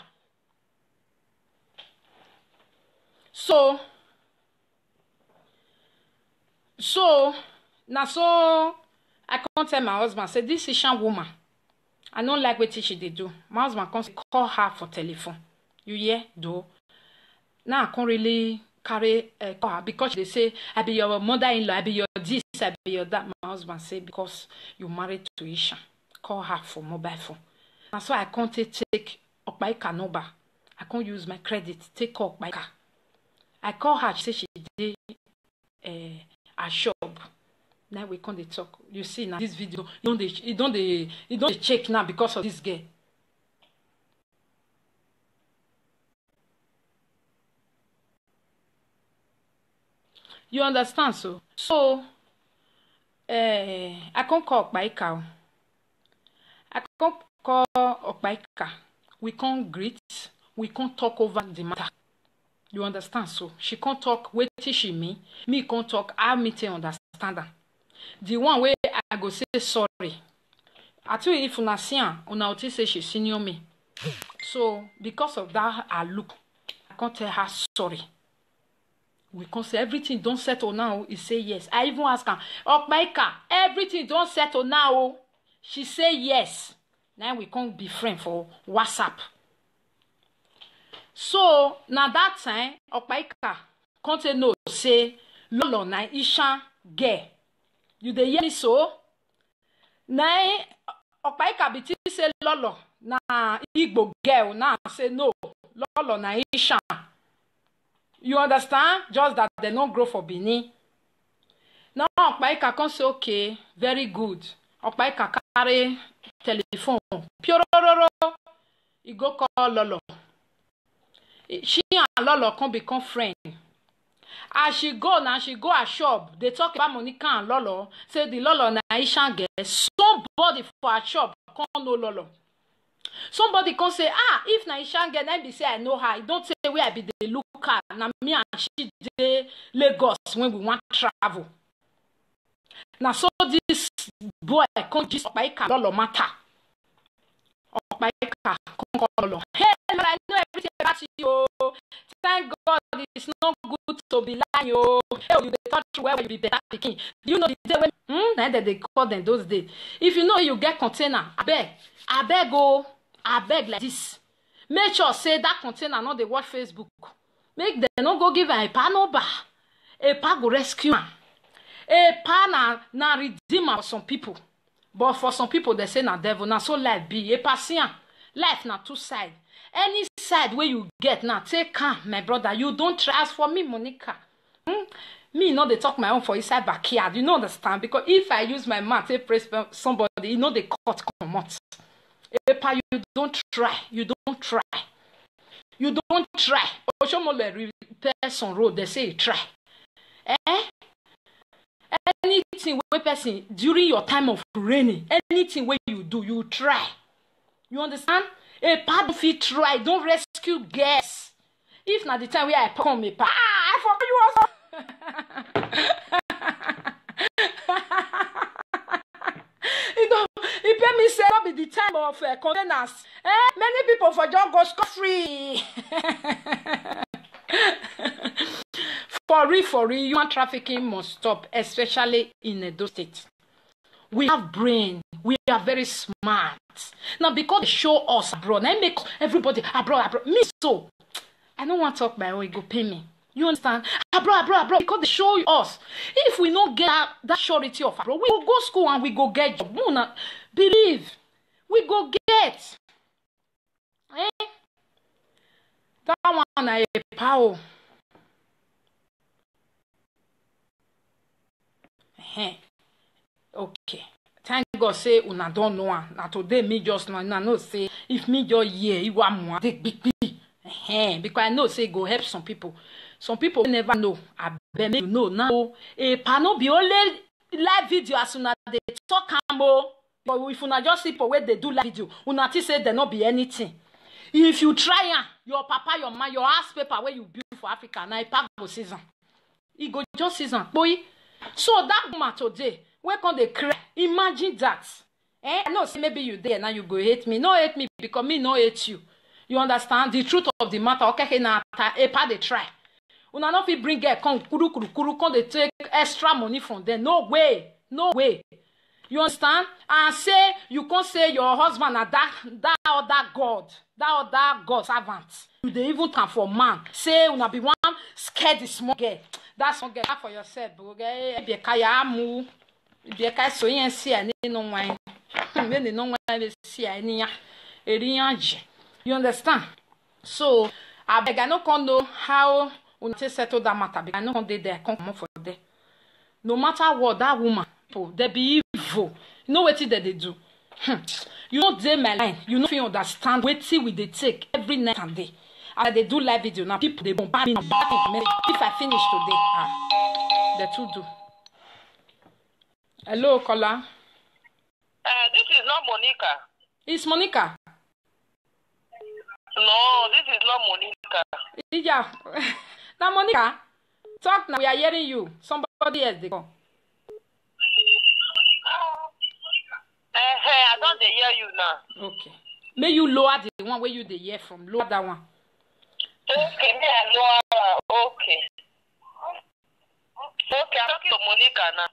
So now I can't tell my husband, say this Asian woman, I don't like what she they do. My husband can't call her for telephone. You hear? Do. Now I can't really carry call her because they say I be your mother-in-law, I be your this, I be your that. My husband say because you married to Isha, call her for mobile phone. And so I can't take Okpaika number. I can't use my credit. Take Okpaika. I call her. She say she did a shop. Now we can't talk. You see now this video. You don't check now because of this girl. You understand? So I can't call Okpaika. I can't call Okpaika. We can't greet. We can't talk over the matter. You understand? So she can't talk. Wait till she me can't talk. I me to understand her. The one way I go say sorry. I tell you if una see her, una will say she senior me. So because of that, I look. I can't tell her sorry. We can't say everything don't settle now. He say yes. I even ask her, Okpaika, everything don't settle now. She say yes. Now we can't be friends for WhatsApp. So now that time, Okpaika can't no say Lolo na Isha gay. You dey hear me so? Now Okpaika biti say Lolo na Igbo girl. Now say no. Lolo na Isha. You understand? Just that they don't grow for Benin. Now Okpaika can say okay, very good. Okpaika carry telephone. Piororo. He go call Lolo. She and Lolo can become friends. As she go now, she go a shop. They talk about Monica and Lolo. Say the Lolo na Ishan girl. Somebody for a shop can't know Lolo. Somebody can say, if na Ishan girl, then be say I know her. Don't say where I be the look her. Na me and she dey Lagos when we want travel. Now so this boy can't just Okpaika Lolo matter. Okpaika can't call Lolo. Hey, Lolo, I know everything about you. Thank God it's not good to be lying. Hey, you dey touch where you be better picking. You know the day when now that they call them those days. If you know you get container, I beg like this. Make sure say that container not they watch Facebook. Make them not go give a pa no ba. A pa go rescue man. A pa na redeemer for some people. But for some people they say na devil. Na so life be. A patient. Life na two sides. Any side where you get now, take calm, my brother. You don't try. As for me, Monica, Me, they talk my own for inside backyard. You know, understand? Because if I use my mouth to praise somebody, they cut come out. Epa, you don't try. You don't try. You don't try. Oshomole person road, they say try. Anything where person during your time of raining, anything where you do, you try. You understand? Epa, don't fit try. Don't rescue guests. If not the time where I come, Epa, I forgot you also. It made me say not be the time of containers. Many people for just go scot-free. For real, human trafficking must stop, especially in Edo State. We have brain. We are very smart. Now, because they show us abroad, I make everybody abroad. Me so, I don't want to talk my way. Go pay me. You understand? Abroad. Because they show us. If we don't get that surety of abroad, we will go school and we go get job. Believe. We go get. That one I power. Okay. Thank God say una don't know. Now today me just know say if me just hear you want more take big. Because I know say go help some people. Some people never know. I bet you know now. Pano be only live video as soon as they talk ambo. But if una just see for where they do live video, una say there not be anything. If you try your papa, your man, your ass paper where you build for Africa, now it go season. It go just season. Boy. So that woman today, where can they cry? Imagine that. I know say maybe you there now you go hate me. No hate me because me no hate you. You understand the truth of the matter? Okay, now Epa they try. Una no fit bring get come kuru come they take extra money from them. No way. You understand? And say you can't say your husband are that other God servant. You dey even come for man. Say una be one scared the small girl. That's one girl for yourself, bro. Be kaya amu. Be kaya so yen see ani no wine. Me no wine see ani ya. Erianje. You understand? So I beg I no can know how una take settle that matter. I no can dey there. Come for there. No matter what that woman, they be evil. You know what they do? You know they my line. You know if you understand what we they take every night and day. As they do live video now, people they bombard me. If I finish today, they too do. Hello, caller. This is not Monica. It's Monica. No, this is not Monica. Yeah. Now Monica, talk now. We are hearing you. Somebody else they go. I don't hear you now. Okay. May you lower the one where you they hear from. Lower that one. Okay, may I lower? Okay. Okay, I'm talking to Monica now.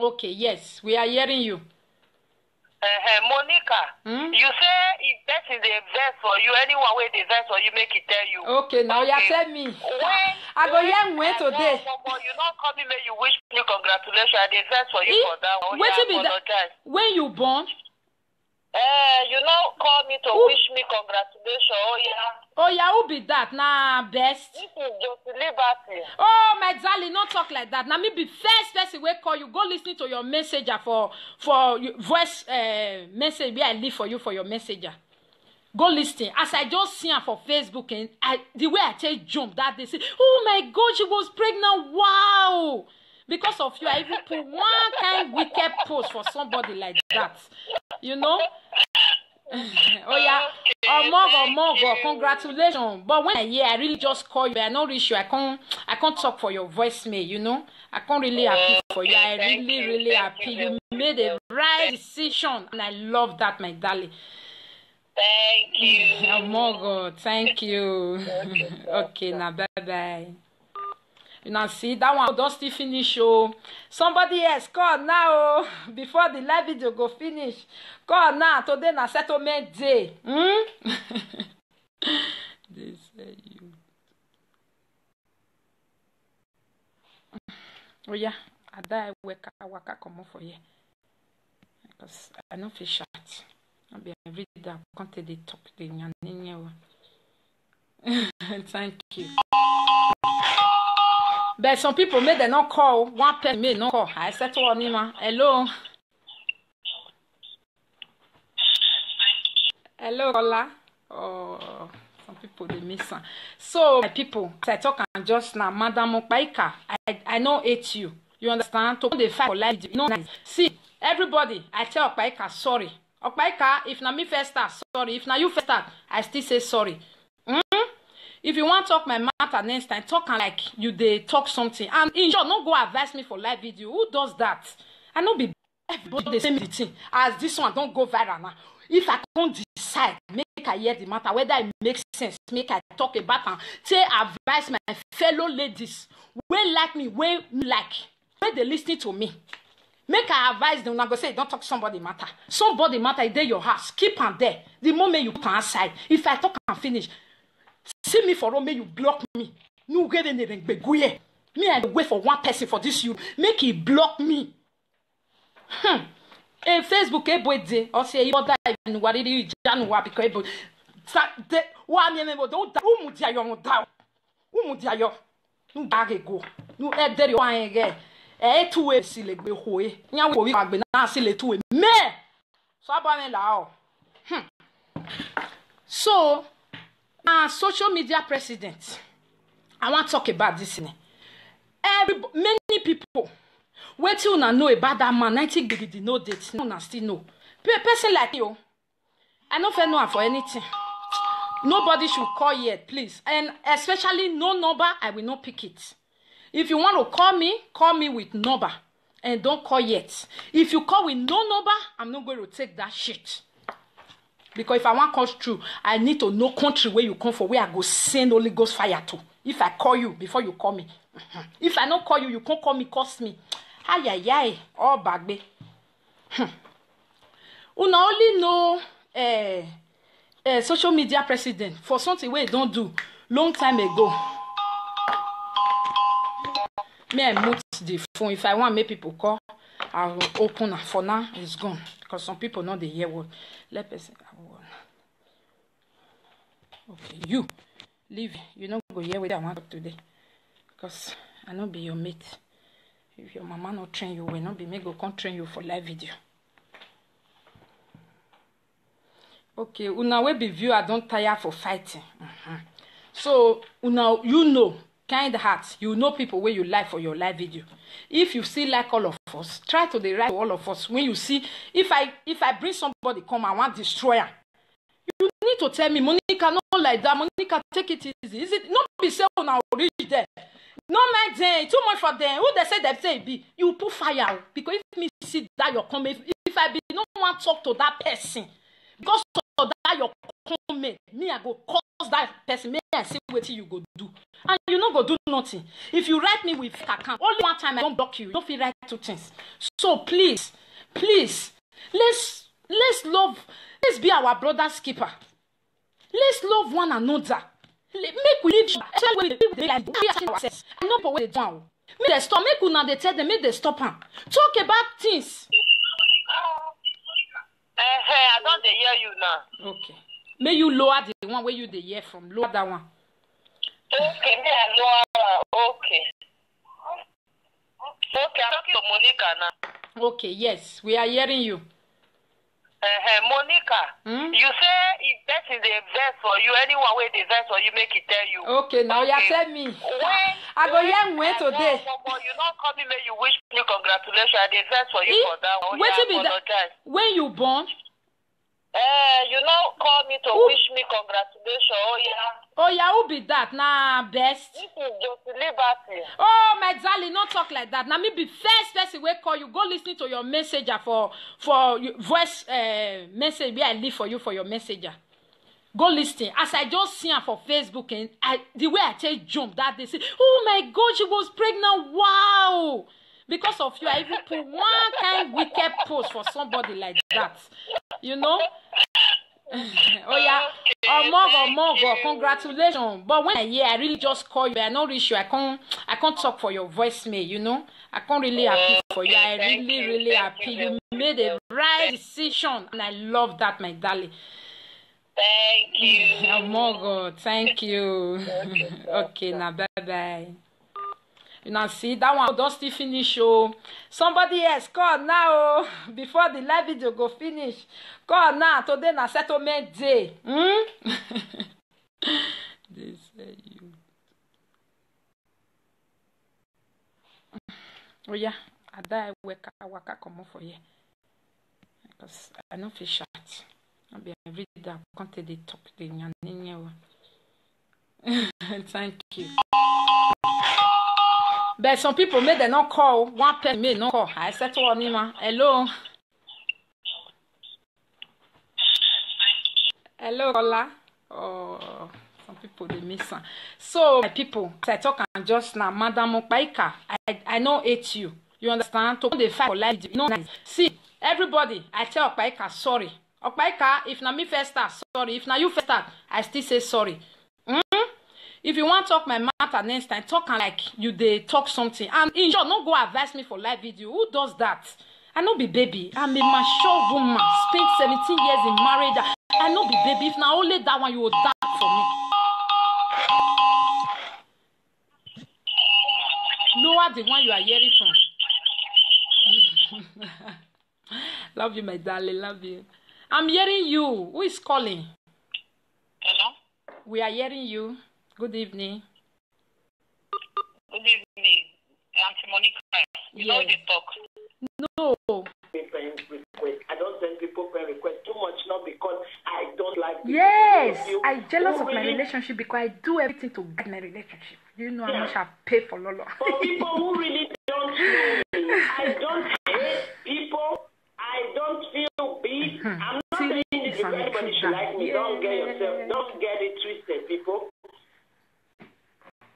Okay, yes, we are hearing you. Monica, you say if that is a verse for you, anyone with the verse for you, make it tell you. Okay, now you tell me. I go young way today. You not call me, you wish me congratulations. The verse for you for that one. Wait till when you born? You not call me to wish me congratulations. Oh yeah, who be that? Nah, best. This is just liberty. Oh my darling, not talk like that. Now me be first person we call you. Go listen to your messenger for voice message where I leave for you for your messenger. Go listen. As I just see her for Facebook and the way I take jump that they say, oh my God, she was pregnant. Wow. Because of you, I even put one kind wicked post for somebody like that. You know? Oh yeah. Omogo, congratulations. But when I hear, I really just call you. I not reach you. I can't talk for your voicemail, you know. I can't really happy for you. I really happy. You made a right decision. And I love that, my darling. Thank you. Omogo, thank you. Okay, now bye. You now see that one don't still finish. Oh, somebody else call now. Before the live video go finish, call now. Today na settlement day. They say you. Oh yeah, I die waka come for you because I no feel shot. I be every day I can't take the talk the nyanyo. Thank you. But some people may they not call. One person may not call. I said to Anima, hello. Hello, Ola. Oh, some people they miss her. So my people, I talk and just now, Madam Okpaika, I know hate you. You understand? To the fight for life, you know. See, everybody, I tell Okpaika sorry. Okpaika, if na me first start, sorry. If na you first start, I still say sorry. If you want to talk my matter next time, talk like you they talk something. And in short, not go advise me for live video. Who does that? I know be everybody the same thing. As this one don't go viral now. If I can't decide, make I hear the matter, whether it makes sense, make I talk about and say advise my fellow ladies, wey like me, wey like, wey they listening to me. Make I advise them. Now go say don't talk somebody matter. Somebody matter is there your house. Keep on there. The moment you come outside, if I talk and finish, see me for me, you block me. No get anything but go here. Me I wait for one person for this you. Make it block me. And Facebook ebode or say you die in what it is January because one me don't umudia yo down. Umudia yo. No bag go. No e there one again. E two e si le gbe hoe. Nya wo wi agbe na si le two e. Me. So aba me la o. So social media president, I want to talk about this. Many people wait till you know about that man. 90 degree no date. No, still no. Person like you, I don't know for anything. Nobody should call yet, please. And especially no number, I will not pick it. If you want to call me with number. And don't call yet. If you call with no number, I'm not going to take that shit. Because if I want to come through, I need to know country where you come from, where I go send Holy Ghost fire to. If I call you before you call me. If I don't call you, you can't call me, cost me. Ay, ay, ay. Oh, bagbe. You only know social media president for something where you don't do long time ago. Me, I mute the phone. If I want make people call, I'll open it. For now, it's gone. Because some people know they hear what. Let me say, okay, you leave. You don't go here with I want today. Because I not be your mate. If your mama not train you, will not be me go come train you for live video. Okay, una we be view. I don't tire for fighting. So una you know. Kind heart, you know people where you like for your live video. If you see like all of us, try to write to all of us. When you see, if I bring somebody come, I want destroyer. You need to tell me, Monica, not like that. Monica, take it easy. Is it not be so now reach there? No mind them, too much for them. Who they say be? You put fire because if me see that your comment, if I be no want to talk to that person, because of that your comment, me I go cause that person. Me I see what you go do. And you not go do nothing. If you write me with account, only one time I don't block you. You don't feel right two things. So please, let's love. Let's be our brother's keeper. Let's love one another. Make we live. I know for where they do. Make they stop. Make una they tell them. Make they stop them. Talk about things. I don't hear you now. Okay. May you lower the one where you they hear from. Lower that one. Okay, me alone. Okay, I'm talking to Monica now. Okay, yes, we are hearing you. Monica, you say if that is the verse for you, anyone with the verse for you, make it tell you. Okay, now you tell me. I go here wait today. You not call me, you wish me congratulations. The verse for you for that one. Wait till when you born? You know, call me to wish me congratulations. Oh yeah. Oh yeah, who be that? Nah, best. This is just Liberty. Oh my darling, not talk like that. Now me be first person we call you. Go listen to your messenger for voice message where I leave for you for your messenger. Go listen. As I just see her for Facebook and the way I take jump that they say, oh my God, she was pregnant. Wow. Because of you, I even put one kind wicked post for somebody like that. You know? Oh yeah. Omogo, congratulations. But when I hear, I really just call you. I not reach you. I can't talk for your voicemail, you know? I can't really happy for you. I really happy. You made a right decision. And I love that, my darling. Thank you. Omogo, thank you. Okay, now bye-bye. You now see that one don't still finish. Oh, somebody else call now. Oh, before the live video go finish. Call now. Today na settlement day. They say you. Oh yeah, I die waka come for you. Because I know fish shot. I'll be every day. I can't take the talk thing and thank you. But some people may they not call. One person may not call. I said to Anima, hello. Hello, Ola. Oh, some people they miss her. So my people, I talk and just now, Madam Okpaika, I know hate you. You understand? To the fight for life, you know. See, everybody, I tell Okpaika sorry. Okpaika, if na me first start, sorry. If na you first start, I still say sorry. If you want to talk my matter next time, talk like you they talk something. And in short, not go advise me for live video. Who does that? I no be baby. I'm a mature woman. Spent 17 years in marriage. I no be baby. If na only that one, you will die for me. Lower the one you are hearing from. Love you, my darling. Love you. I'm hearing you. Who is calling? Hello? We are hearing you. Good evening. Good evening. Auntie Monica. You know they talk. No. I don't send people friend request too much, not because I don't like people. Yes, I jealous of my relationship because I do everything to get my relationship. You know how much I pay for Lolo. For people who really don't know me, I don't hate people. I don't feel big. I'm not saying this if anybody should like me. Don't get it twisted, people.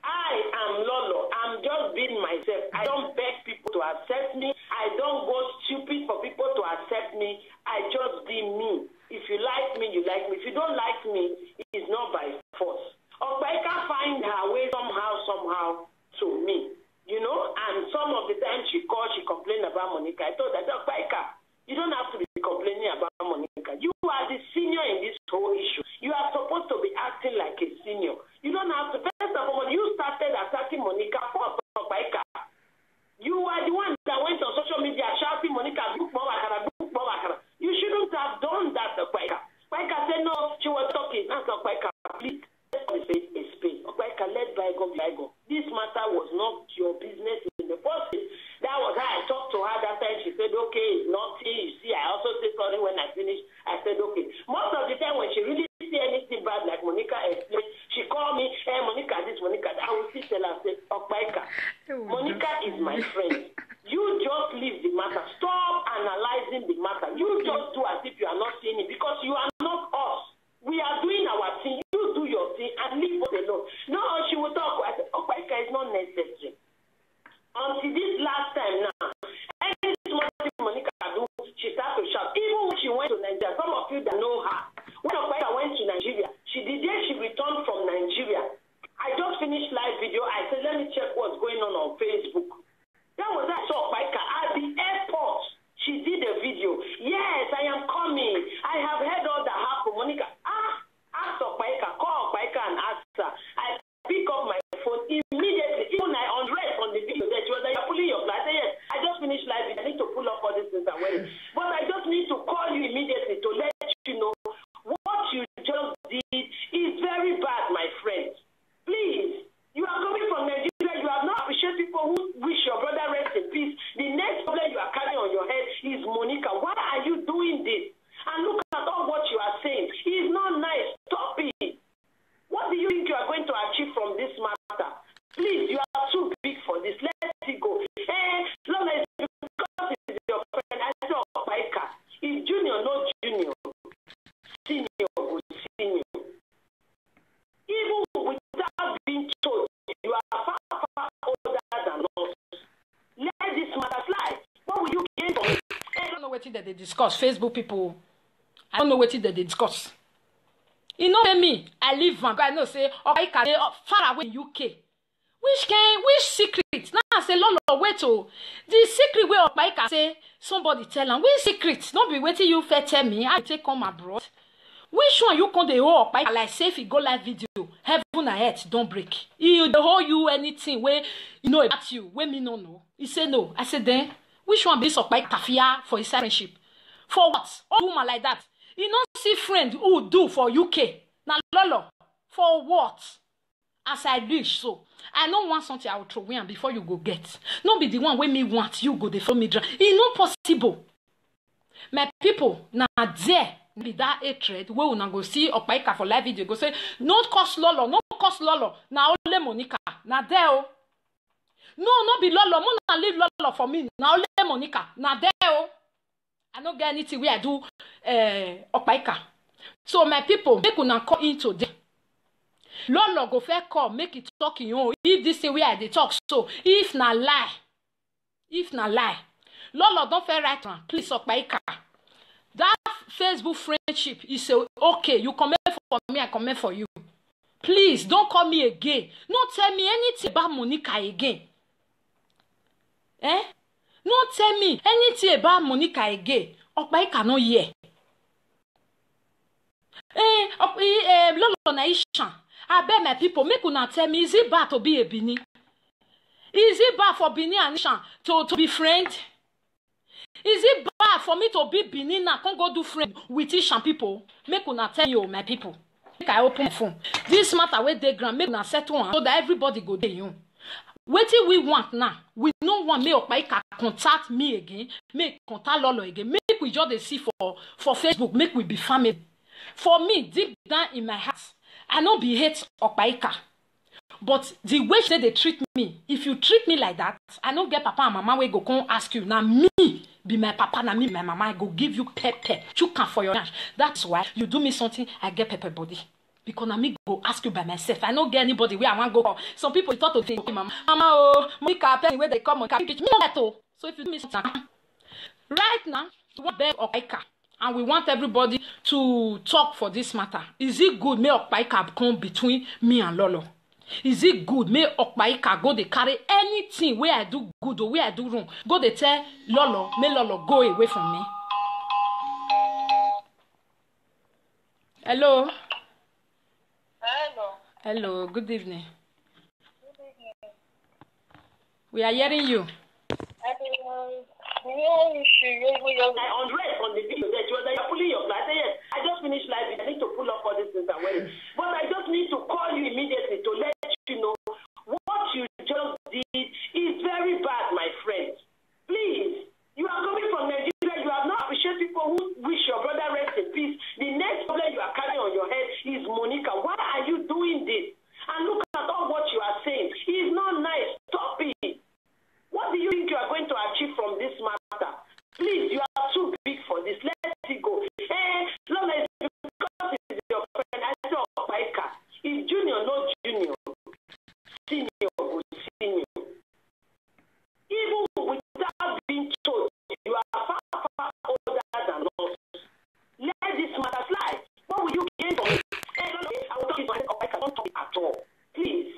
I am Lolo. I'm just being myself. I don't beg people to accept me. I don't go stupid for people to accept me. I just be me. If you like me, you like me. If you don't like me, it's not by force. Okpaika find her way somehow to me. You know, and some of the time she complained about Monica. I told her, Okpaika, you don't have to be complaining about Monica. You are the senior in this whole issue. You are supposed to be acting like a senior. You don't have to. First of all, when you started attacking Monica, first Okpaika, you are the one that went on social media shouting Monica, book more wakara. You shouldn't have done that, Okpaika. Okpaika said no, she was talking. That's Okpaika. Please, let me say a space. Okpaika, let bygone be bygone. This matter was not your business in the first place. That was how I talked to her that time. She said, okay, it's nothing. You see, I also said sorry when I finished. I said, okay. Most of the time when she really see anything bad, like Monica explained, she called me, hey, Monica, this, Monica. I will still tell her, say, Okpaika, Monica is my friend. You just leave the matter. Stop analyzing the matter. You just do as if you are not seeing it because you are not us. We are doing our thing. You do your thing and leave us alone. No, she will talk. I said, Okpaika is not necessary. Until this last time now, any small thing Monica do, she started to shout. Even when she went to Nigeria, some of you that know her, when Okpaika went to Nigeria, the day she returned from Nigeria, I just finished live video. I said, let me check what's going on Facebook. That was that saw Okpaika at the airport. She did a video. Yes, I am coming. I have heard all that happened. Monica, ask Okpaika, call Okpaika and ask her. I pick up my phone immediately. Even I undressed on the video that she was like, you're pulling your flag. I said, yes, I just finished live. I need to pull up all these things I'm wearing. But I just need to call you immediately to let you know what you just did is very bad, my friend. Please, you are coming from Nigeria. You have not appreciated people who wish your brother rest in peace. The next problem you are carrying on your head is Monica. Why are you doing this? And look at all what you are saying. It's not nice. Stop it. What do you think you are going to achieve from this matter? Please, you are too big for this. Let it go. Long as because it's your friend, I said, Okpaika, is junior, not junior. Senior, good senior. Even without being told, you are far older than us. Let this matter slide. What will you gain from it? I don't know what they discuss. Facebook people, I don't know what they discuss. You know me, I live and I know say Okpaika far away in UK. Which secret? Now I say Lolo wait oh. The secret where Okpaika say somebody tell him. Which secret? Don't be waiting you first tell me. I take come abroad. Which one you can dey hold Opaika like say if you go live video, heaven and earth don't break. He dey hold you anything where you know about you, where me no know. He say no. I said then, which one be this Opaika fear for his friendship? For what? All woman like that. You don't see friend who do for UK. Now lolo. For what? As I reach so. I don't want something I will throw away before you go get. Not be the one where me want you go dey follow me dry. It's not possible. My people, now there be that hatred where we go see Opaika for live video. Go say, no cost lolo, no cost lolo. Now only Monica. Now there oh. No be lolo. Mona leave lolo for me. Now only Monica. Now there oh. I don't get anything where I do Opaika. So my people, make una come in today. Lolo go fair call, make it talking oh. If this is where they talk so, if na lie, Lolo don't fair right now. Please Opaika. That Facebook friendship is okay. You comment for me, I comment for you. Please don't call me again. Don't tell me anything about Monica again. Don't tell me anything about Monica again. Opaika no hear. Lolo na Ishan. I beg my people, make una tell me, is it bad to be a Bini? Is it bad for Bini and Ishan to be friends? Is it bad for me to be Bini now? Can't go do friend with Ishan people? Make una tell you, my people. Make I open my phone. This matter where they grant, make una settle on so that everybody go there. You. What we want now? We don't want me Opaika contact me again. Make contact Lolo again. Make we just see for Facebook. Make we be family. For me, deep down in my heart, I don't be hate Opaika. But the way they treat me, if you treat me like that, I don't get papa and mama we go come ask you. Now me be my papa, now me my mama, I go give you pepper. You can for your lunch. That's why you do me something, I get pepper body. Because now me go ask you by myself. I don't get anybody where I want to go. Some people thought to think, okay, mama, oh, Monica, where they come on, me no. So if you do me something, right now, we want beg Opaika. And we want everybody to talk for this matter. Is it good may Opaika come between me and Lolo? Is it good may Opaika go they carry anything where I do good or where I do wrong? Go they tell Lolo, may Lolo go away from me. Hello? Hello, good evening. We are hearing you. I undressed on the video that you were like, pulling your flag. I said, yes, I just finished live. I need to pull up all these things I'm wearing. But I just need to call you immediately to let you know what you just did is very bad, my friend. Please, you are coming from Nigeria. You have not appreciated people who wish your brother rest in peace. The next problem you are carrying on your head is Monica. Why are you doing this? And look at all what you are saying. It's not nice. Stop it. What do you think you are going to achieve from this matter? Please, you are too big for this. Let it go. Long as because it's your friend, I say Opaika. It's junior, not junior. Senior, good senior. Even without being told, you are far older than us. Let this matter slide. What will you gain from it? I will talk to you. Opaika, don't talk at all. Please.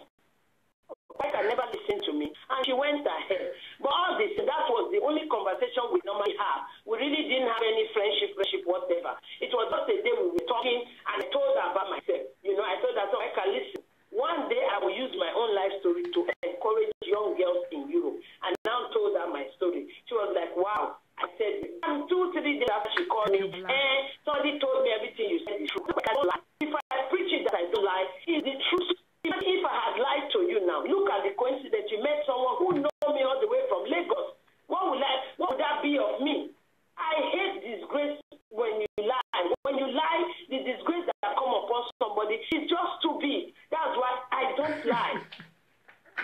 Opaika never listened to me, and she went ahead. But all this, that was the only conversation we normally have. We really didn't have any friendship, whatever. It was just a day we were talking, and I told her about myself. You know, I told her, so I can listen. One day I will use my own life story to encourage young girls in Europe. And now told her my story. She was like, wow. I said, and 2-3 days after she called me, somebody told me everything you said is true. But I don't lie. If I preach it that I don't lie, it's the truth. Even if I had lied to you now, look at the coincidence. You met someone who knows me all the way from Lagos. What would that be of me? I hate disgrace when you lie. When you lie, the disgrace that come upon somebody is just too big. That's why I don't lie.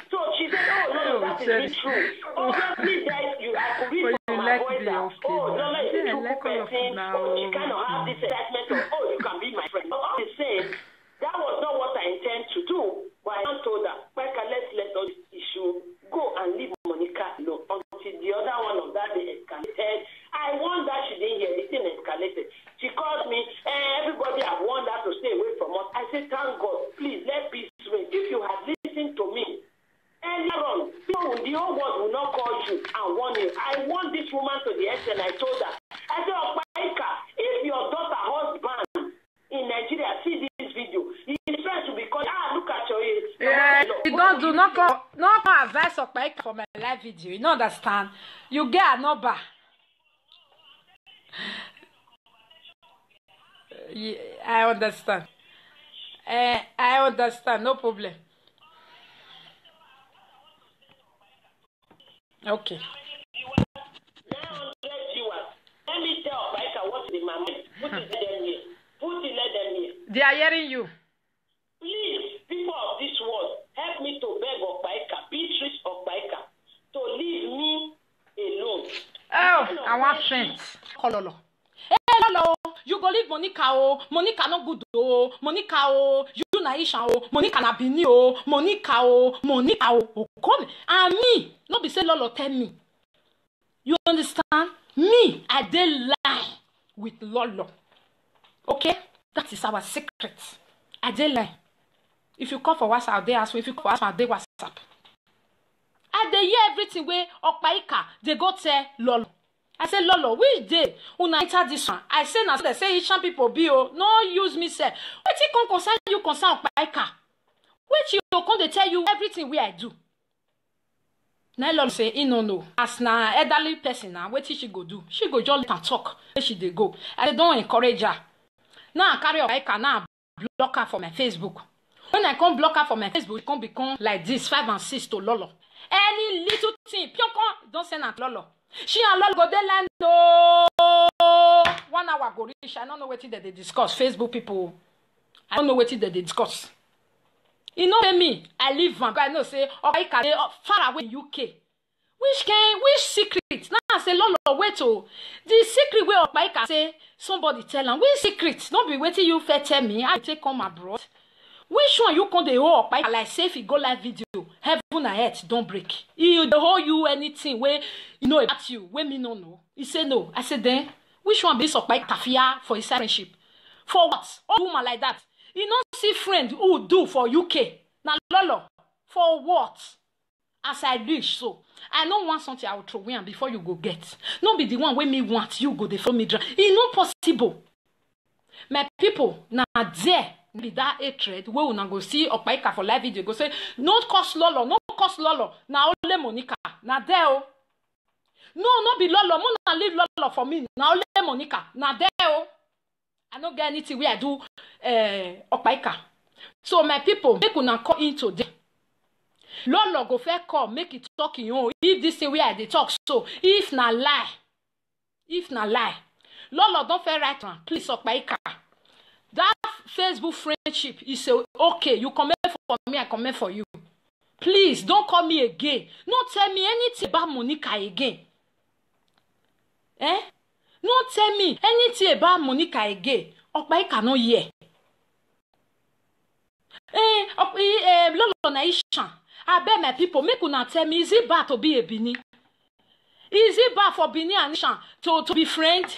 So she said, oh, no, that is not true. Obviously, I could read from my voice that, oh, Lola is a true person. Oh, she kind of have this excitement of, oh, you can be my friend. But all the same, that was not what I intend to do. But I told her, Micah, let's let all this issue go and leave Monica alone until the other one of that day escalated. I wonder she didn't hear the thing escalated. She called me, everybody have warned her to stay away from us. I said, thank God, please let peace reign. If you had listened to me earlier on, people, the whole world will not call you and warn you. I warned this woman to the extent I told her. I said, Opaika, if your daughter husband in come do not come advice Okpaika for my live video. You don't understand? You get a number. Yeah, I understand. I understand. No problem. Okay. Now, let me tell Okpaika what's in my mind. Put it them here. Put it let them here. They are hearing you. Please, people of this world, help me to beg Okpaika, Beatrice Okpaika, to leave me alone. Oh, I want friends. Kololo. Hey, Lolo, you go leave Monica, oh. Monica no good, oh. Monica, oh. You Naisha, oh. Monica na Bini, oh. Monica, oh. Monica, oh. Come. And me, no be say Lolo tell me. You understand? Me, I dey lie with Lolo. Okay? That is our secret. I dey lie. If you call for WhatsApp, they ask me. If you call for WhatsApp, they WhatsApp. I dey hear everything where Okpaika, they go tell Lolo. I say, Lolo, which day una enter this one? I say, now they say Asian people be oh, no use me say. What you can concern you concern Okpaika? Which you come they tell you everything where I do. Now Lolo say, he no know. As na elderly person now, what she go do? She go just let her talk. Where she dey go? I don't encourage her. Now I carry Okpaika now block her for my Facebook. When I come block her for my Facebook, it can become like this 5 and 6 to Lolo. Any little thing, don't send her Lolo. She and Lolo go dey land oh. 1 hour go reach. I don't know what they discuss. Facebook people, I don't know what they discuss. You know me, I live one. I know say Okpaika dey far away in UK. Which secret? Now I say Lolo wait oh. The secret where Okpaika say somebody tell am. Which secret? Don't be waiting you first tell me. I take come abroad. Which one you can dey hold Okpaika like say if you go live video, heaven and earth don't break. He dey hold you anything where you know about you, where me no know. He say no. I said then, which one be this Okpaika fear for his friendship? For what? All woman like that. You don't see friend who do for UK. Now Lolo, for what? As I reach so, I don't want something I will throw away before you go get. Not be the one where me want you go dey follow me dry. It's not possible. My people, now there. Be that hatred where we go see Okpaika for live video go say no cost Lolo, no cost Lolo. Now only Monica. Now there oh. No be Lolo. Mona leave Lolo for me. Now only Monica. Now there oh. I don't get anything where I do Okpaika. So my people, make una call in today. Lolo go fair call, make it talking oh. If this is where they talk so, if na lie, Lolo don't fair right now. Please Okpaika. That Facebook friendship is okay. You comment for me, I comment for you. Please don't call me again. Don't tell me anything about Monica again. Don't tell me anything about Monica again. Okpaika no hear. Lolo Naisha. I beg my people, make una tell me, is it bad to be a Bini? Is it bad for Bini and Naisha to be friends?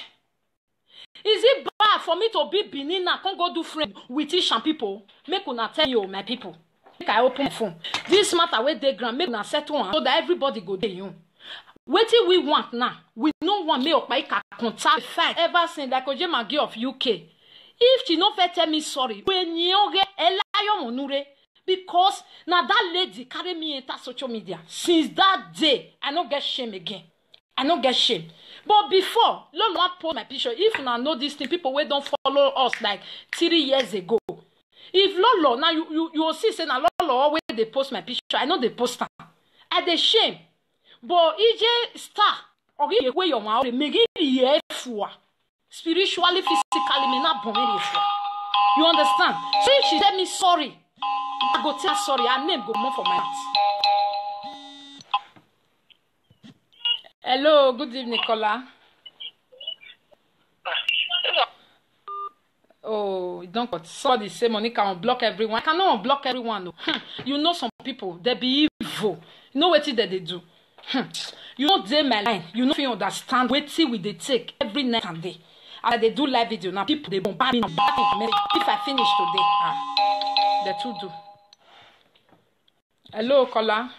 Is it bad for me to be Benin now? Can't go do friend with Asian people? Make una tell you, my people. Make I open my phone. This matter where they grant, make una settle on so that everybody go there. You. What do we want now? We don't want me Okpaika contact fact ever since like Oje Magi of UK. If she not tell me sorry, when you get because now that lady carry me into social media. Since that day, I don't get shame again. I don't get shame. But before, Lolo post my picture. If you know this thing, people who don't follow us like 3 years ago. If Lolo, now you will see say now Lolo always they post my picture. I know they post them. I dey shame. But EJ star or where your mouth make it spiritually, physically, me not born. You understand? So if she tell me sorry, I go tell her sorry. Her name go more for my mouth. Hello, good evening, Nicola. Oh, don't got somebody say Monica unblock everyone. I cannot unblock everyone. No. You know some people, they be evil. You know what they do. You know they my line. You know if you understand what we they take every night and day. And they do live video now. People they bombard me. If I finish today, they too do. Hello, Kola.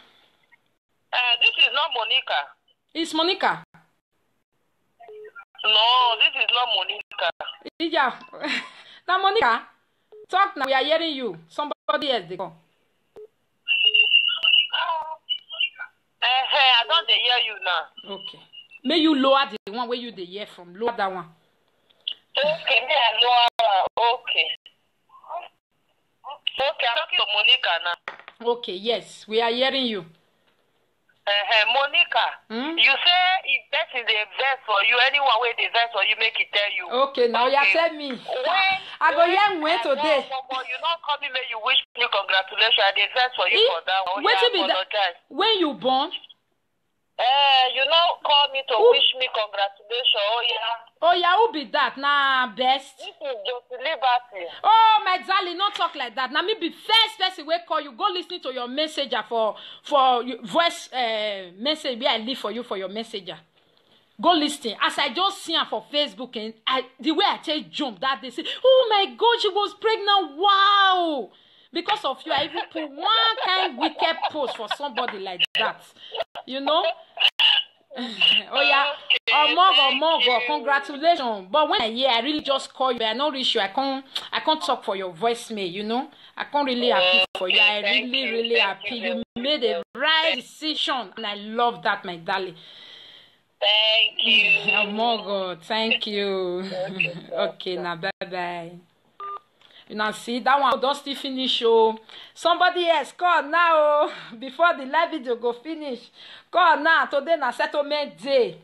This is not Monica. It's Monica. No, this is not Monica. Yeah. Now, Monica, talk now. We are hearing you. Somebody else, they go. I don't hear you now. Okay. May you lower the one where you dey hear from. Lower that one. Okay, me I lower. Okay. Okay, I'm talking to Monica now. Okay, yes, we are hearing you. Monica, you say if that is a verse for you, anyone with the verse for you, make it tell you. Okay, now you tell me. I go hear when today. You not call me, you wish me congratulations. The verse for you for that one. Wait till be that. When you born? You not call me to wish me congratulations. Oh yeah. Oh yeah, who be that? Nah, best. This is just Liberty. Oh my darling, not talk like that. Now me be first person wey call you. Go listen to your messenger for voice message where I leave for you for your messenger. Go listen. As I just see her for Facebook and the way I take jump that they say, oh my God, she was pregnant. Wow. Because of you, I even put one kind wicked post for somebody like that. You know? Oh yeah. Omogo, congratulations. But when I hear, I really just call you. I not reach you. I can't talk for your voicemail, you know. I can't really happy for you. I really happy. You made a right decision. And I love that, my darling. Thank you. Omogo, thank you. Okay, now bye-bye. You now see that one don't still finish. Oh, somebody else call now. Oh, before the live video go finish. Call now. Today na settlement day.